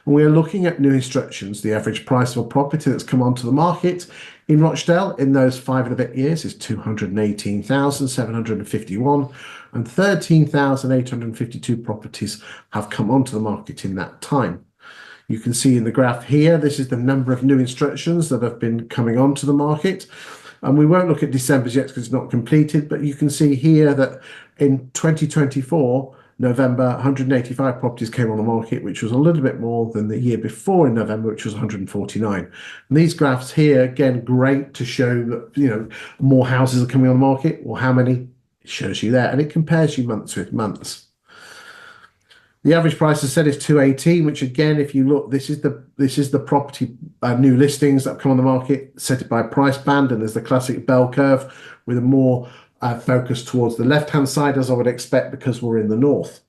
And we are looking at new instructions. The average price of a property that's come onto the market in Rochdale in those 5 and a bit years is 218,751, and 13,852 properties have come onto the market in that time. You can see in the graph here, this is the number of new instructions that have been coming onto the market. And we won't look at December's yet because it's not completed, but you can see here that in 2024, November, 185 properties came on the market, which was a little bit more than the year before in November, which was 149. And these graphs here, again, great to show that, more houses are coming on the market, or how many, it shows you there, and it compares you months with months. The average price, as I said, is 218, which again, if you look, this is the property new listings that have come on the market, set it by price band, and there's the classic bell curve with a more focus towards the left-hand side, as I would expect, because we're in the north.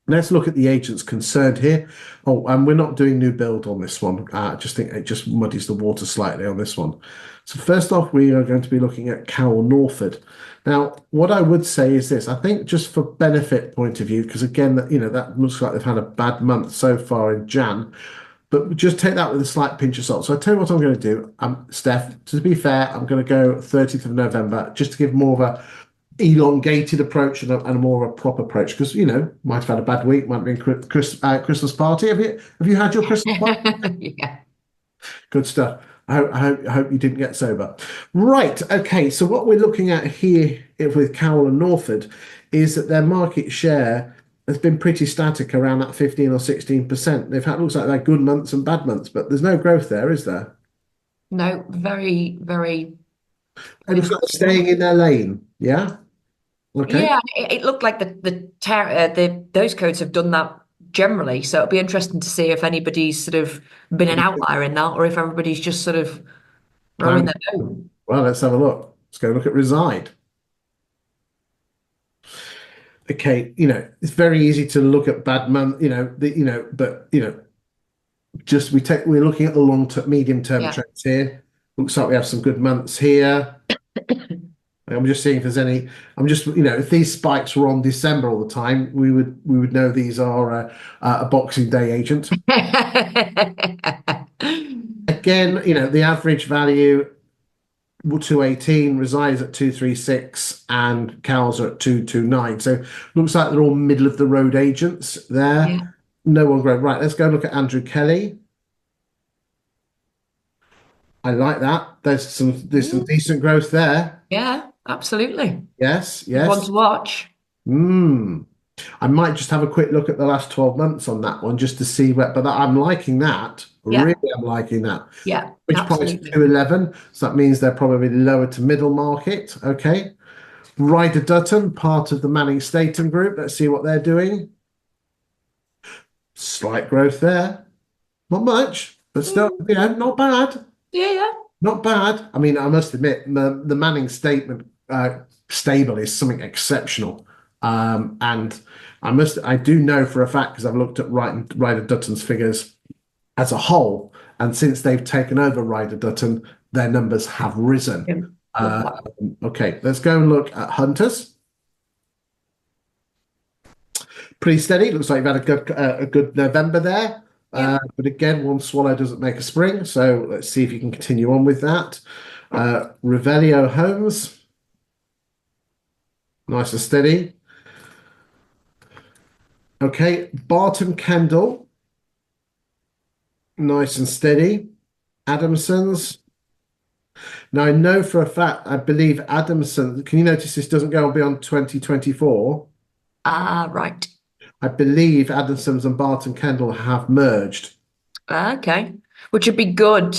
Let's look at the agents concerned here. Oh, and we're not doing new build on this one. I just think it just muddies the water slightly on this one. So first off, we are going to be looking at Cowell Norford. Now, what I would say is this. I think just for benefit point of view, because again, that looks like they've had a bad month so far in Jan, but just take that with a slight pinch of salt. So I tell you what I'm going to do, Steph, to be fair, I'm going to go 30th of November, just to give more of a elongated approach and a more of a proper approach, because might have had a bad week, might have been Christmas party. Have you had your Christmas party? Yeah. Good stuff. I hope you didn't get sober. Right. Okay. So what we're looking at here with Cowell and Norford is that their market share has been pretty static around that 15 or 16%. They've had, looks like they're good months and bad months, but there's no growth there, is there? No, very, very. And it's like staying in their lane. Yeah. Okay. Yeah, it looked like those codes have done that generally. So it'll be interesting to see if anybody's sort of been an outlier in that, or if everybody's just sort of rolling their boat. Well, let's have a look. Let's go look at Reside. Okay, it's very easy to look at bad month, but we're looking at the long-term, medium-term trends here. Looks like we have some good months here. I'm just seeing if there's any. I'm just, if these spikes were on December all the time, we would know these are a Boxing Day agent. Again, the average value 218, resides at 236, and cows are at 229. So looks like they're all middle of the road agents there. Yeah. No one great. Right, let's go look at Andrew Kelly. I like that. There's some decent growth there. Yeah, absolutely. Yes, Good one yes. to watch. Hmm. I might just have a quick look at the last 12 months on that one just to see but I'm liking that. Yeah. Really, I'm liking that. Yeah, Which price? absolutely. 211. So that means they're probably lower to middle market. Okay. Ryder Dutton, part of the Manning Staton group. Let's see what they're doing. Slight growth there. Not much, but still, not bad. Yeah, yeah. Not bad. I mean, I must admit, the Manning statement stable is something exceptional. And I do know for a fact, because I've looked at Ryder Dutton's figures as a whole, and since they've taken over Ryder Dutton, their numbers have risen. Yeah. Okay, let's go and look at Hunters. Pretty steady. Looks like you've had a good November there. Yeah. But again, one swallow doesn't make a spring. So let's see if you can continue on with that. Revelio Homes. Nice and steady. Okay, Barton Kendall. Nice and steady. Adamson's. Now, I know for a fact, I believe Adamson, can you notice this doesn't go on beyond 2024? Right. I believe Adamson's and Barton Kendall have merged. Okay. Which would be good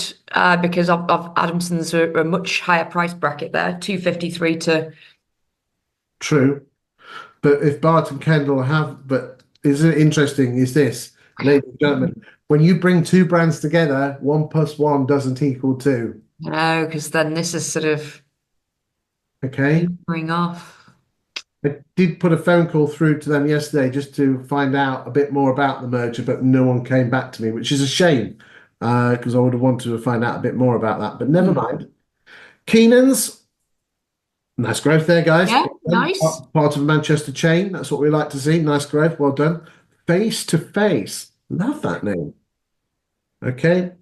because of Adamson's a much higher price bracket there, 253 to. True. But if Barton Kendall but isn't it interesting is this, ladies and gentlemen, when you bring two brands together, 1 + 1 doesn't equal 2. No, because then this is sort of Okay. bring off. I did put a phone call through to them yesterday just to find out a bit more about the merger, but no one came back to me, which is a shame because I would have wanted to find out a bit more about that. But never mind. Keenan's, nice growth there, guys. Yeah, nice. Part of a Manchester chain. That's what we like to see. Nice growth. Well done. Face to Face. Love that name. Okay.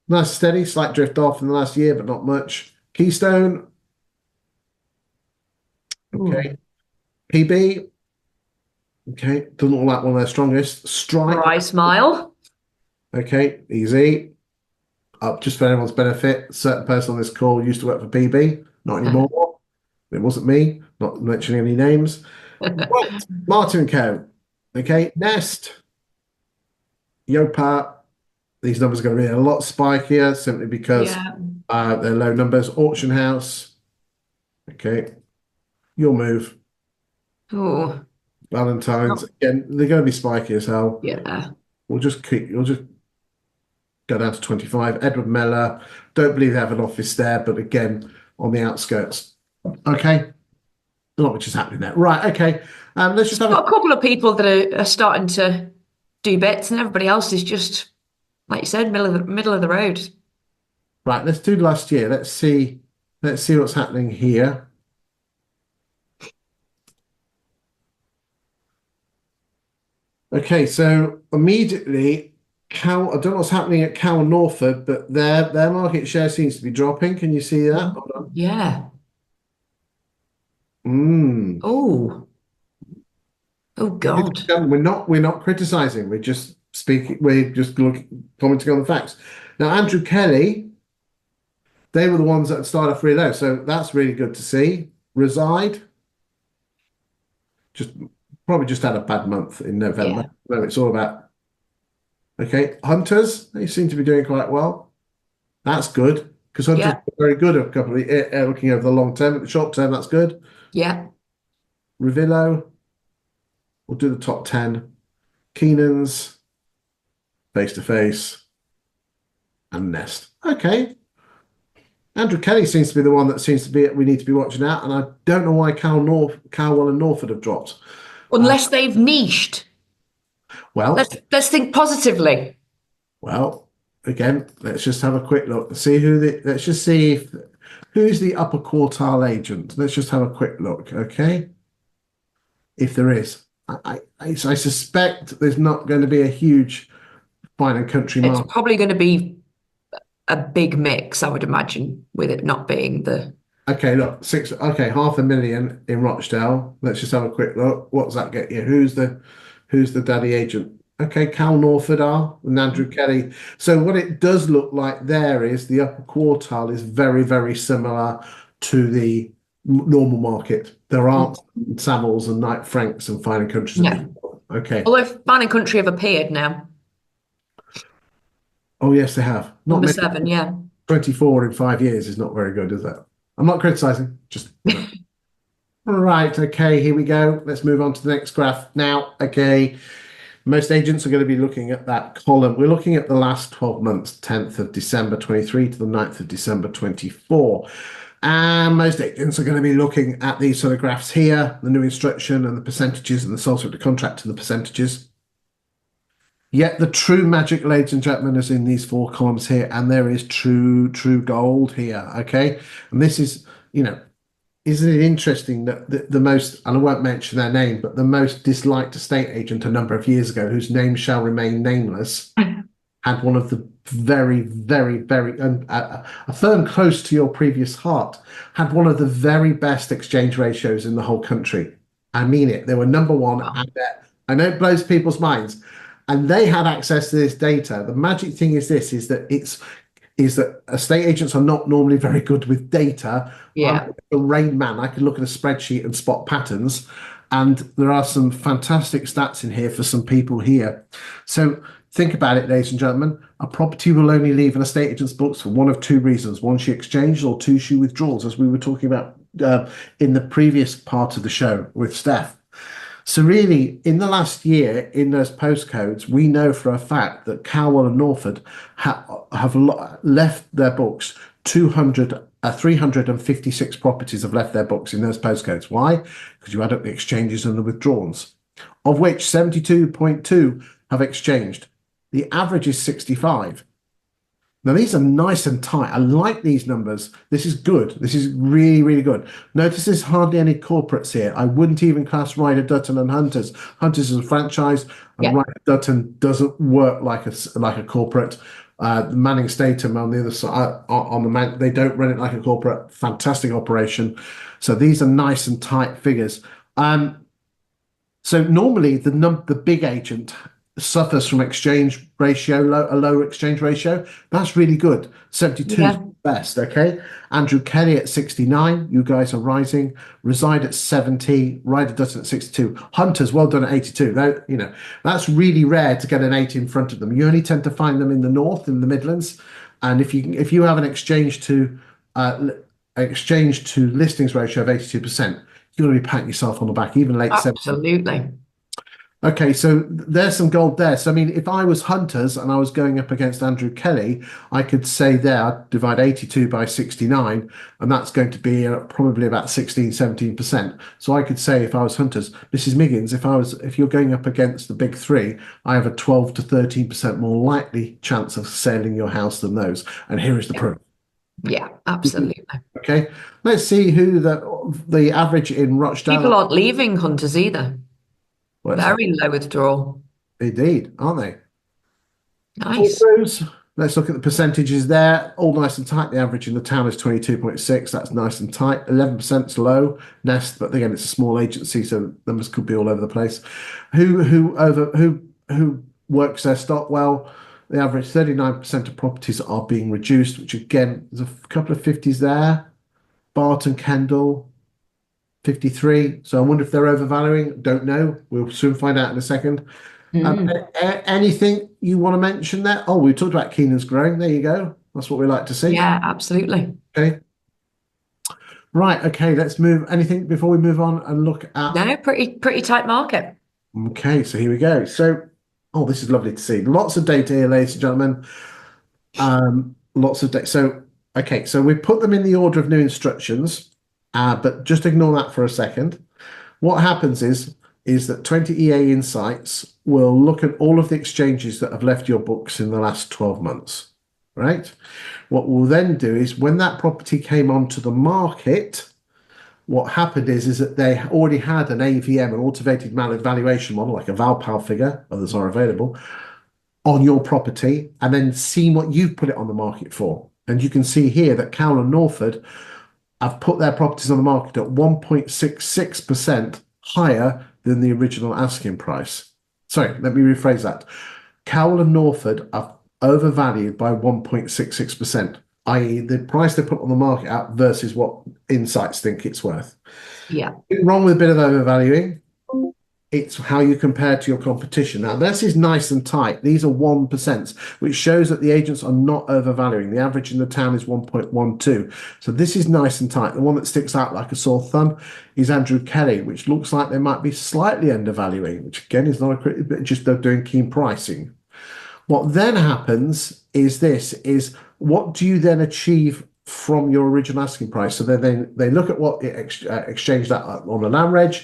Nice, steady, slight drift off in the last year, but not much. Keystone. Okay. PB. Okay. Doesn't look like one of their strongest. Strike. Dry smile. Okay. Easy. Up just for everyone's benefit. A certain person on this call used to work for PB. Not anymore. It wasn't me. Not mentioning any names. Right. Martin & Co. Okay. Nest. Yopa. These numbers are going to be a lot spikier simply because they're low numbers. Auction House. Okay. Your move. Oh, Valentine's. Again, they're going to be spiky as hell. yeah. You'll just go down to 25. Edward Meller. Don't believe they have an office there, but again, on the outskirts. Okay. Not much is happening there. Right. Okay. Let's just have Got a couple of people that are starting to do bits, and everybody else is just, like you said, middle of the road. Right. Let's do last year. Let's see what's happening here. Okay, so immediately, I don't know what's happening at Cow and Norford, but their market share seems to be dropping. Can you see that? Hold on. Yeah. Mm. Oh. Oh God. We're not criticizing. We're just speaking. We're just commenting on the facts. Now, Andrew Kelly, they were the ones that started off really low, so that's really good to see. Reside, probably just had a bad month in November. Yeah. So it's all about. Okay, Hunters, they seem to be doing quite well. That's good because Hunters are very good at a couple of looking over the long term. At the short term, that's good. Yeah. Revillo, we'll do the top 10. Keenan's, Face to Face, and Nest. Okay. Andrew Kelly seems to be the one that seems to be we need to be watching out, and I don't know why Cowell and Norford have dropped. Unless they've niched. Well, Let's think positively. well, again, let's just have a quick look. See let's just see if who's the upper quartile agent. Let's just have a quick look, okay? If there is. I suspect there's not going to be a huge Fine and Country It's market. probably going to be a big mix, I would imagine, with it not being the. Okay, look, 500,000 in Rochdale. Let's just have a quick look. What does that get you? Who's the daddy agent? Okay, Cal Norford and Andrew Kelly. So what it does look like there is the upper quartile is very, very similar to the normal market. There aren't Savills and Knight Franks and Fine and Countries. No. Okay. Although Fine and Country have appeared now. Oh yes, they have. Not Number many. 7, yeah. 24 in 5 years is not very good, is that? I'm not criticizing, just right. Okay, here we go. Let's move on to the next graph now. Okay, most agents are going to be looking at that column. We're looking at the last 12 months, 10th of December 23 to the 9th of December 24. And most agents are going to be looking at these sort of graphs here, the new instruction and the percentages and the sole subject contract and the percentages. Yet the true magic, ladies and gentlemen, is in these 4 columns here, and there is true gold here, okay? And this is, isn't it interesting that the most, and I won't mention their name, but the most disliked estate agent a number of years ago, whose name shall remain nameless, had one of the very, very, very, a firm close to your previous heart, had one of the very best exchange ratios in the whole country. I mean it. They were number 1. Wow. And I know it blows people's minds. And they had access to this data. The magic thing is this: is that estate agents are not normally very good with data. Yeah. I'm the Rain Man. I can look at a spreadsheet and spot patterns, and there are some fantastic stats in here for some people here. So think about it, ladies and gentlemen. A property will only leave an estate agent's books for one of 2 reasons: 1, she exchanges, or 2, she withdraws, as we were talking about in the previous part of the show with Steph. So really, in the last year, in those postcodes, we know for a fact that Cowell and Norford have left their books. 356 properties have left their books in those postcodes. Why? Because you add up the exchanges and the withdrawals, of which 72.2 have exchanged. The average is 65. Now, these are nice and tight. I like these numbers. This is good. This is really, really good. Notice there's hardly any corporates here. I wouldn't even class Ryder Dutton and Hunters. Hunters is a franchise, and Ryder Dutton doesn't work like a corporate. Manning Statham on the other side, they don't run it like a corporate. Fantastic operation. So these are nice and tight figures. So normally the big agent suffers from exchange ratio, a lower exchange ratio. That's really good. 72 is best, okay? Andrew Kelly at 69. You guys are rising. Reside at 70. Ryder Dutton at 62. Hunters, well done at 82. That's really rare to get an 8 in front of them. You only tend to find them in the north, in the Midlands. And if you have an exchange to listings ratio of 82%, you're going to be patting yourself on the back, even late 70s. Absolutely. Okay, so there's some gold there. So, I mean, if I was Hunters and I was going up against Andrew Kelly, I could say there, I'd divide 82 by 69, and that's going to be probably about 16, 17%. So I could say if I was Hunters, Mrs. Miggins, if you're going up against the big 3, I have a 12 to 13% more likely chance of selling your house than those. And here is the proof. Yeah, absolutely. Okay, let's see who the average in Rochdale. People aren't leaving Hunters either. Very low withdrawal. Indeed, aren't they? Nice. Let's look at the percentages there. All nice and tight. The average in the town is 22.6. That's nice and tight. 11% is low. Nest, but again, it's a small agency, so numbers could be all over the place. Who works their stock well? The average 39% of properties are being reduced, which again, there's a couple of 50s there. Barton Kendall. 53. So I wonder if they're overvaluing. Don't know. We'll soon find out in a second. Anything you want to mention there? Oh, we talked about Keenan's growing. There you go. That's what we like to see. Yeah, absolutely. Okay. Right. Okay. Let's move. Anything before we move on and look at? No, pretty tight market. Okay. So here we go. So, this is lovely to see. Lots of data here, ladies and gentlemen. Lots of data. So, okay. So we put them in the order of new instructions. But just ignore that for a second. What happens is that 20 EA Insights will look at all of the exchanges that have left your books in the last 12 months. right? What we'll then do is when that property came onto the market, what happened is that they already had an AVM, an automated valuation model, like a Valpal figure, others are available, on your property, and then seen what you've put it on the market for. And you can see here that Cowell and Norford have put their properties on the market at 1.66% higher than the original asking price. Sorry, let me rephrase that. Cowell and Norford are overvalued by 1.66%, i.e., the price they put on the market at versus what insights think it's worth. Yeah. Nothing wrong with a bit of overvaluing. It's how you compare to your competition. Now, this is nice and tight. These are 1%, which shows that the agents are not overvaluing. The average in the town is 1.12. So this is nice and tight. The one that sticks out like a sore thumb is Andrew Kelly, which looks like they might be slightly undervaluing, which again is not a critic, but just they're doing keen pricing. What then happens is what do you then achieve from your original asking price? So then they look at what it exchanged that on the land reg,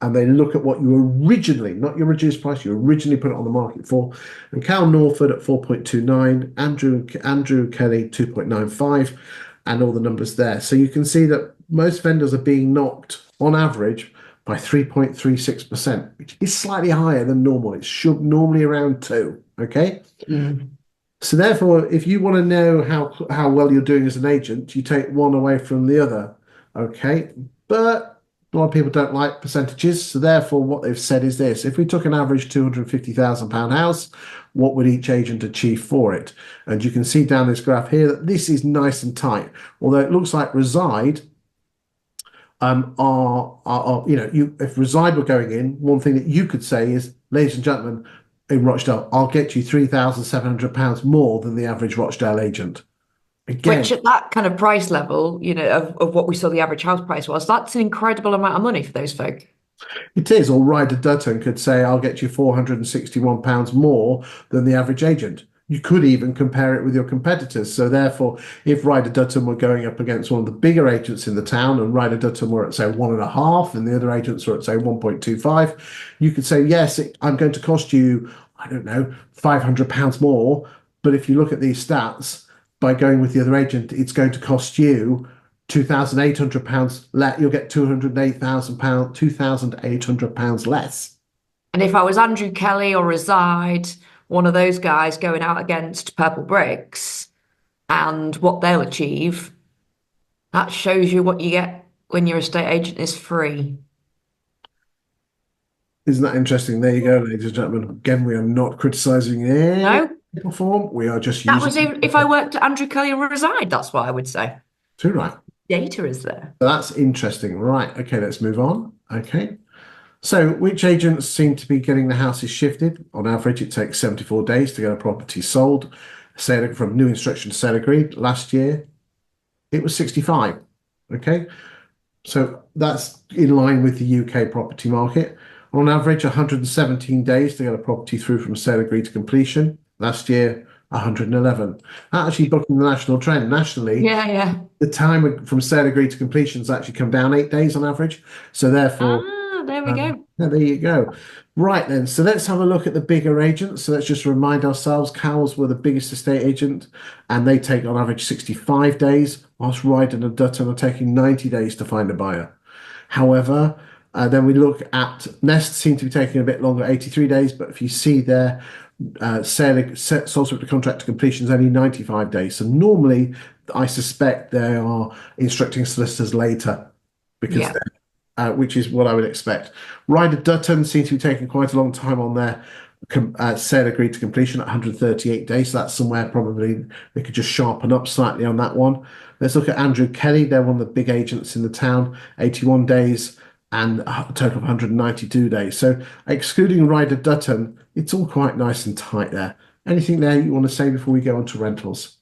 and they look at what you originally, not your reduced price, you originally put it on the market for. And Cal Norford at 4.29, Andrew Kelly 2.95, and all the numbers there. So you can see that most vendors are being knocked on average by 3.36%, which is slightly higher than normal. It should normally around 2. Okay. So therefore, if you want to know how well you're doing as an agent, you take one away from the other. Okay. But a lot of people don't like percentages. So therefore, what they've said is this: if we took an average £250,000 house, what would each agent achieve for it? And you can see down this graph here that this is nice and tight. Although it looks like Reside if Reside were going in, one thing that you could say is, ladies and gentlemen, in Rochdale, I'll get you £3,700 more than the average Rochdale agent. Again, Which at that kind of price level, of what we saw the average house price was, that's an incredible amount of money for those folk. it is. Or Ryder Dutton could say, I'll get you £461 more than the average agent. You could even compare it with your competitors. So therefore, if Ryder Dutton were going up against one of the bigger agents in the town, and Ryder Dutton were at, say, 1.5, and the other agents were at, say, 1.25, you could say, yes, I'm going to cost you, I don't know, £500 more. But if you look at these stats, by going with the other agent, it's going to cost you £2,800 less. You'll get £208,000 less. And if I was Andrew Kelly or Reside, one of those guys going out against Purple Bricks and what they'll achieve, that shows you what you get when your estate agent is free. Isn't that interesting? There you go, ladies and gentlemen. Again, we are not criticising any No, form. We are just that was using. if I worked at Andrew Kelly or Reside, that's what I would say. Too right. Data is there. So that's interesting. Right. Okay, let's move on. Okay. So which agents seem to be getting the houses shifted? On average, it takes 74 days to get a property sold. Sale from new instruction to sale agreed. Last year, it was 65. Okay. So that's in line with the UK property market. On average, 117 days to get a property through from sale agreed to completion. Last year, 111. Actually bucking the national trend. Nationally, Yeah. the time from sale agreed to completion has actually come down 8 days on average. So therefore, There we go. there you go. Right then, so let's have a look at the bigger agents. So let's just remind ourselves, Cowles were the biggest estate agent, and they take on average 65 days, whilst Ryden and Dutton are taking 90 days to find a buyer. However, then we look at Nest seem to be taking a bit longer, 83 days, but if you see there, sole subject to contract to completion is only 95 days. So normally, I suspect they are instructing solicitors later because which is what I would expect. Ryder Dutton seems to be taking quite a long time on their sale agreed to completion at 138 days. So that's somewhere probably they could just sharpen up slightly on that one. Let's look at Andrew Kelly. They're one of the big agents in the town, 81 days and a total of 192 days. So excluding Ryder Dutton, it's all quite nice and tight there. Anything there you want to say before we go on to rentals?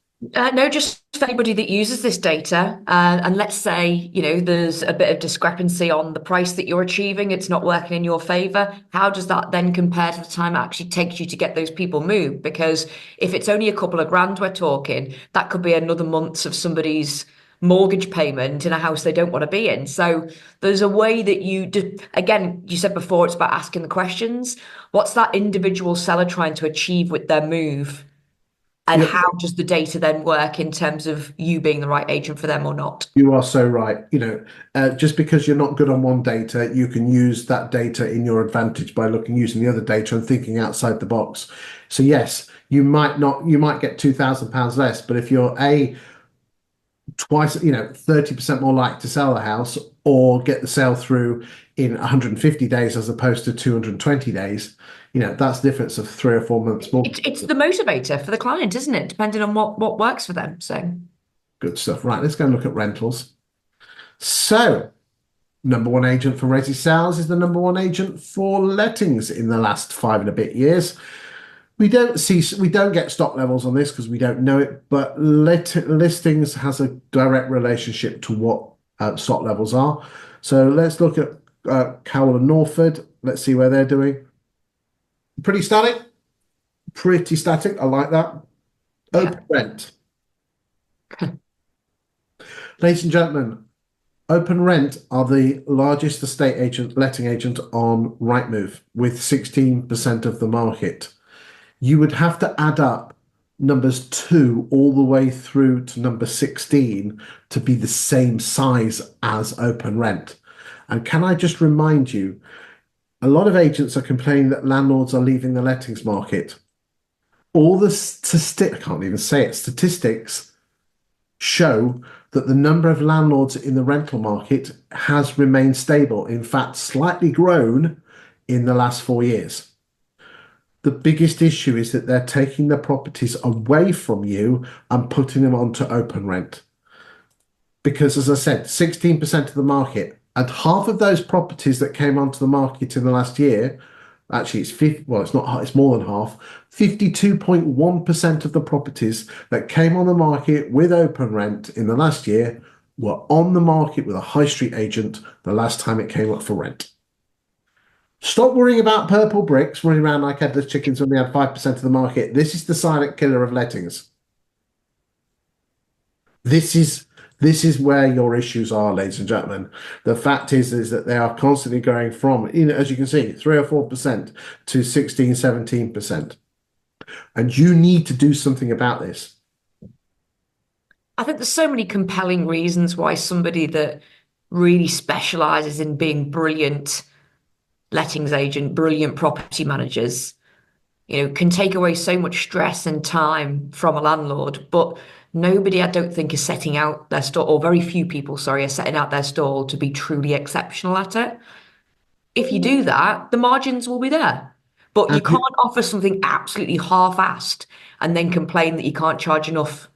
No, just for anybody that uses this data, and let's say, there's a bit of discrepancy on the price that you're achieving, it's not working in your favor. How does that then compare to the time it actually takes you to get those people moved? Because if it's only a couple of grand we're talking, that could be another months of somebody's mortgage payment in a house they don't want to be in. So there's a way that again, you said before, it's about asking the questions. What's that individual seller trying to achieve with their move? And how does the data then work in terms of you being the right agent for them or not? You are so right. Just because you're not good on one data, you can use that data in your advantage by using the other data and thinking outside the box. So yes, you might get £2,000 less, but if you're twice, 30% more likely to sell the house or get the sale through in 150 days as opposed to 220 days, that's the difference of 3 or 4 months more. It's the motivator for the client, isn't it? Depending on what works for them. So good stuff. Right, let's go and look at rentals. So, number one agent for Resi Sales is the number one agent for lettings in the last 5 and a bit years. We don't get stock levels on this because we don't know it, but listings has a direct relationship to what stock levels are. So let's look at Cowell and Norford. Let's see where they're doing. Pretty static. Pretty static. I like that. Open rent. Ladies and gentlemen, Open Rent are the largest letting agent on Rightmove with 16% of the market. You would have to add up numbers 2 all the way through to number 16 to be the same size as Open Rent. And can I just remind you, a lot of agents are complaining that landlords are leaving the lettings market. All the statistics, I can't even say it, statistics show that the number of landlords in the rental market has remained stable, in fact, slightly grown in the last 4 years. The biggest issue is that they're taking the properties away from you and putting them onto Open Rent. Because, as I said, 16% of the market, and half of those properties that came onto the market in the last year, actually it's more than half, 52.1% of the properties that came on the market with Open Rent in the last year were on the market with a high street agent the last time it came up for rent. Stop worrying about purple bricks running around like headless chickens when we had 5% of the market. This is the silent killer of lettings. This is where your issues are, ladies and gentlemen. The fact is that they are constantly going from, as you can see, 3 or 4% to 16, 17%. And you need to do something about this. I think there's so many compelling reasons why somebody that really specializes in being brilliant lettings agent, brilliant property managers, can take away so much stress and time from a landlord. But nobody, I don't think, is setting out their stall, or very few people, sorry, are setting out their stall to be truly exceptional at it. If you do that, the margins will be there. But you can't offer something absolutely half-assed and then complain that you can't charge enough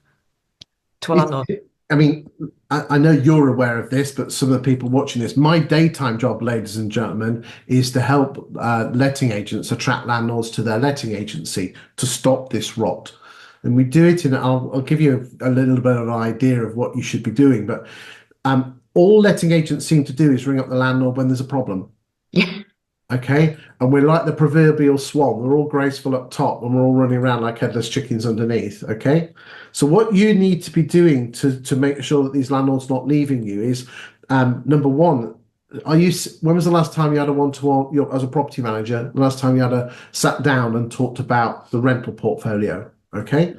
to a landlord. I mean, I know you're aware of this, but some of the people watching this, my daytime job, ladies and gentlemen, is to help letting agents attract landlords to their letting agency to stop this rot. And we do it I'll give you a little bit of an idea of what you should be doing. But all letting agents seem to do is ring up the landlord when there's a problem. Yeah. Okay. And we're like the proverbial swan. We're all graceful up top and we're all running around like headless chickens underneath. Okay. So what you need to be doing to make sure that these landlords not leaving you is, number one, when was the last time you had a one-to-one as a property manager? The last time you had sat down and talked about the rental portfolio? Okay.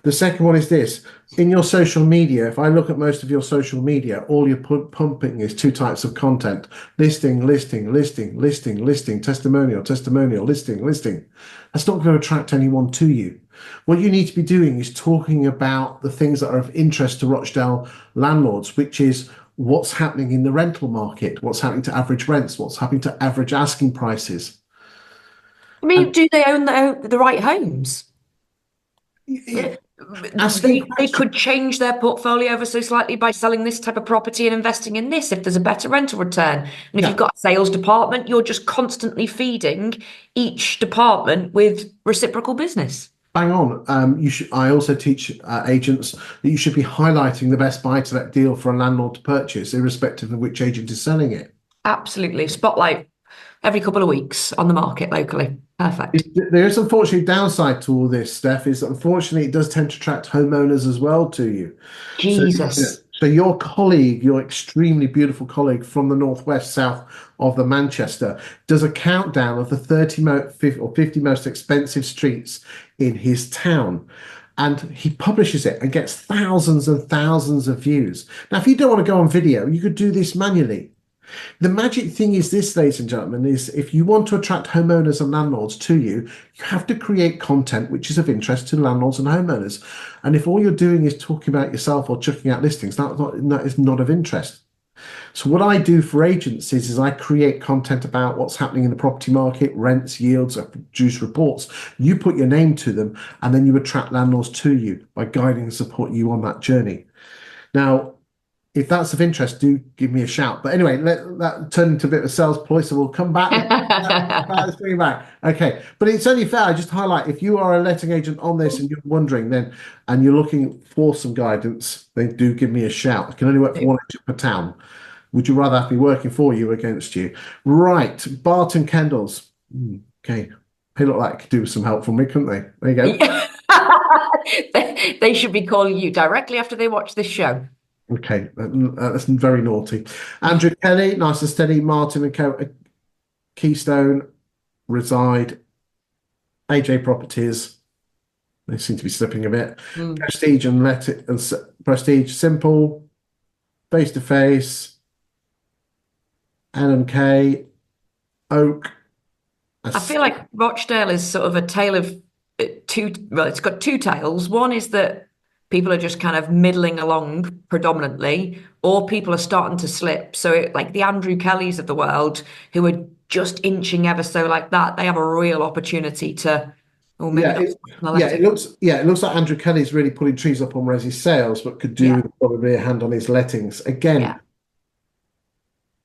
The second one is this. In your social media, if I look at most of your social media, all you're pumping is 2 types of content: listing, listing, listing, listing, listing, testimonial, testimonial, listing, listing. That's not going to attract anyone to you. What you need to be doing is talking about the things that are of interest to Rochdale landlords, which is what's happening in the rental market, what's happening to average rents, what's happening to average asking prices. I mean, do they own the right homes? They could change their portfolio ever so slightly by selling this type of property and investing in this if there's a better rental return. And if you've got a sales department, you're just constantly feeding each department with reciprocal business. Bang on. I also teach agents that you should be highlighting the best buy-to-let deal for a landlord to purchase, irrespective of which agent is selling it. Absolutely. Spotlight every couple of weeks on the market locally. Perfect. There is unfortunately a downside to all this, Steph, is that unfortunately it does tend to attract homeowners as well to you. Jesus. So your colleague, your extremely beautiful colleague from the northwest, south of the Manchester, does a countdown of the 30 or 50 most expensive streets in his town. and he publishes it and gets thousands and thousands of views. Now, if you don't want to go on video, you could do this manually. The magic thing is this, ladies and gentlemen, is if you want to attract homeowners and landlords to you, you have to create content which is of interest to landlords and homeowners. And if all you're doing is talking about yourself or chucking out listings, that is not of interest. So what I do for agencies is I create content about what's happening in the property market, rents, yields, I produce reports. You put your name to them, and then you attract landlords to you by guiding and support you on that journey. Now, if that's of interest, do give me a shout. But anyway, let that turn into a bit of a sales ploy, so we'll come back. Let's bring it back. Okay, but it's only fair. I just highlight, if you are a letting agent on this and you're wondering then, and you're looking for some guidance, then do give me a shout. I can only work for one agent per town. Would you rather have me working for you or against you? Right, Barton Kendalls. Okay, they look like could do with some help from me, couldn't they? There you go. They should be calling you directly after they watch this show. Okay, that's very naughty. Andrew Kelly, Nice and Steady, Martin and Co. Keystone, Reside, AJ Properties. They seem to be slipping a bit. Prestige and Let It, and Prestige Simple, Face to Face, LMK, Oak. I feel like Rochdale is sort of a tale of two. Well, it's got two tales. One is that people are just kind of middling along predominantly, or people are starting to slip. So like the Andrew Kellys of the world, who are just inching ever so like that, they have a real opportunity to. Or maybe it looks like Andrew Kelly's really putting trees up on Resi Sales, but could do with probably a hand on his lettings again.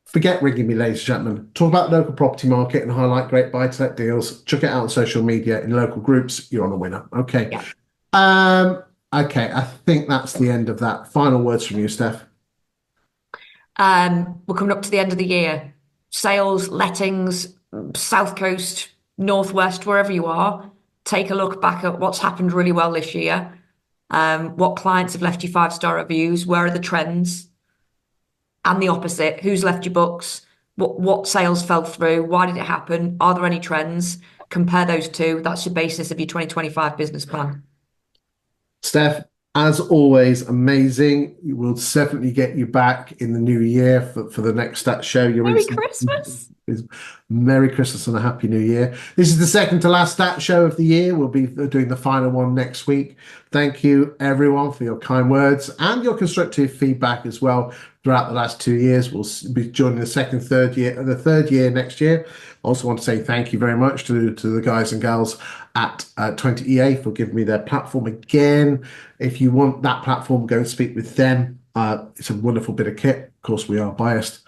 Forget ringing me, ladies and gentlemen. Talk about the local property market and highlight great buy-to-let deals. Chuck it out on social media in local groups. You're on a winner. Okay. Okay, I think that's the end of that. Final words from you, Steph. We're coming up to the end of the year. Sales, lettings, South Coast, Northwest, wherever you are, take a look back at what's happened really well this year. What clients have left you 5-star reviews? Where are the trends? And the opposite, who's left your books? What sales fell through? Why did it happen? Are there any trends? Compare those two. That's the basis of your 2025 business plan. Steph, as always, amazing. We'll definitely get you back in the new year for the next stat show. Merry Christmas. Merry Christmas and a Happy New Year. This is the second to last stat show of the year. We'll be doing the final one next week. Thank you, everyone, for your kind words and your constructive feedback as well throughout the last 2 years. We'll be joining the third year next year. Also want to say thank you very much to the guys and gals at 20EA for giving me their platform again. If you want that platform, go and speak with them. It's a wonderful bit of kit. Of course, we are biased.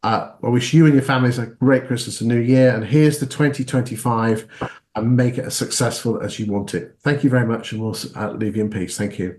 I wish you and your families a great Christmas and New Year. And here's the 2025, and make it as successful as you want it. Thank you very much, and we'll leave you in peace. Thank you.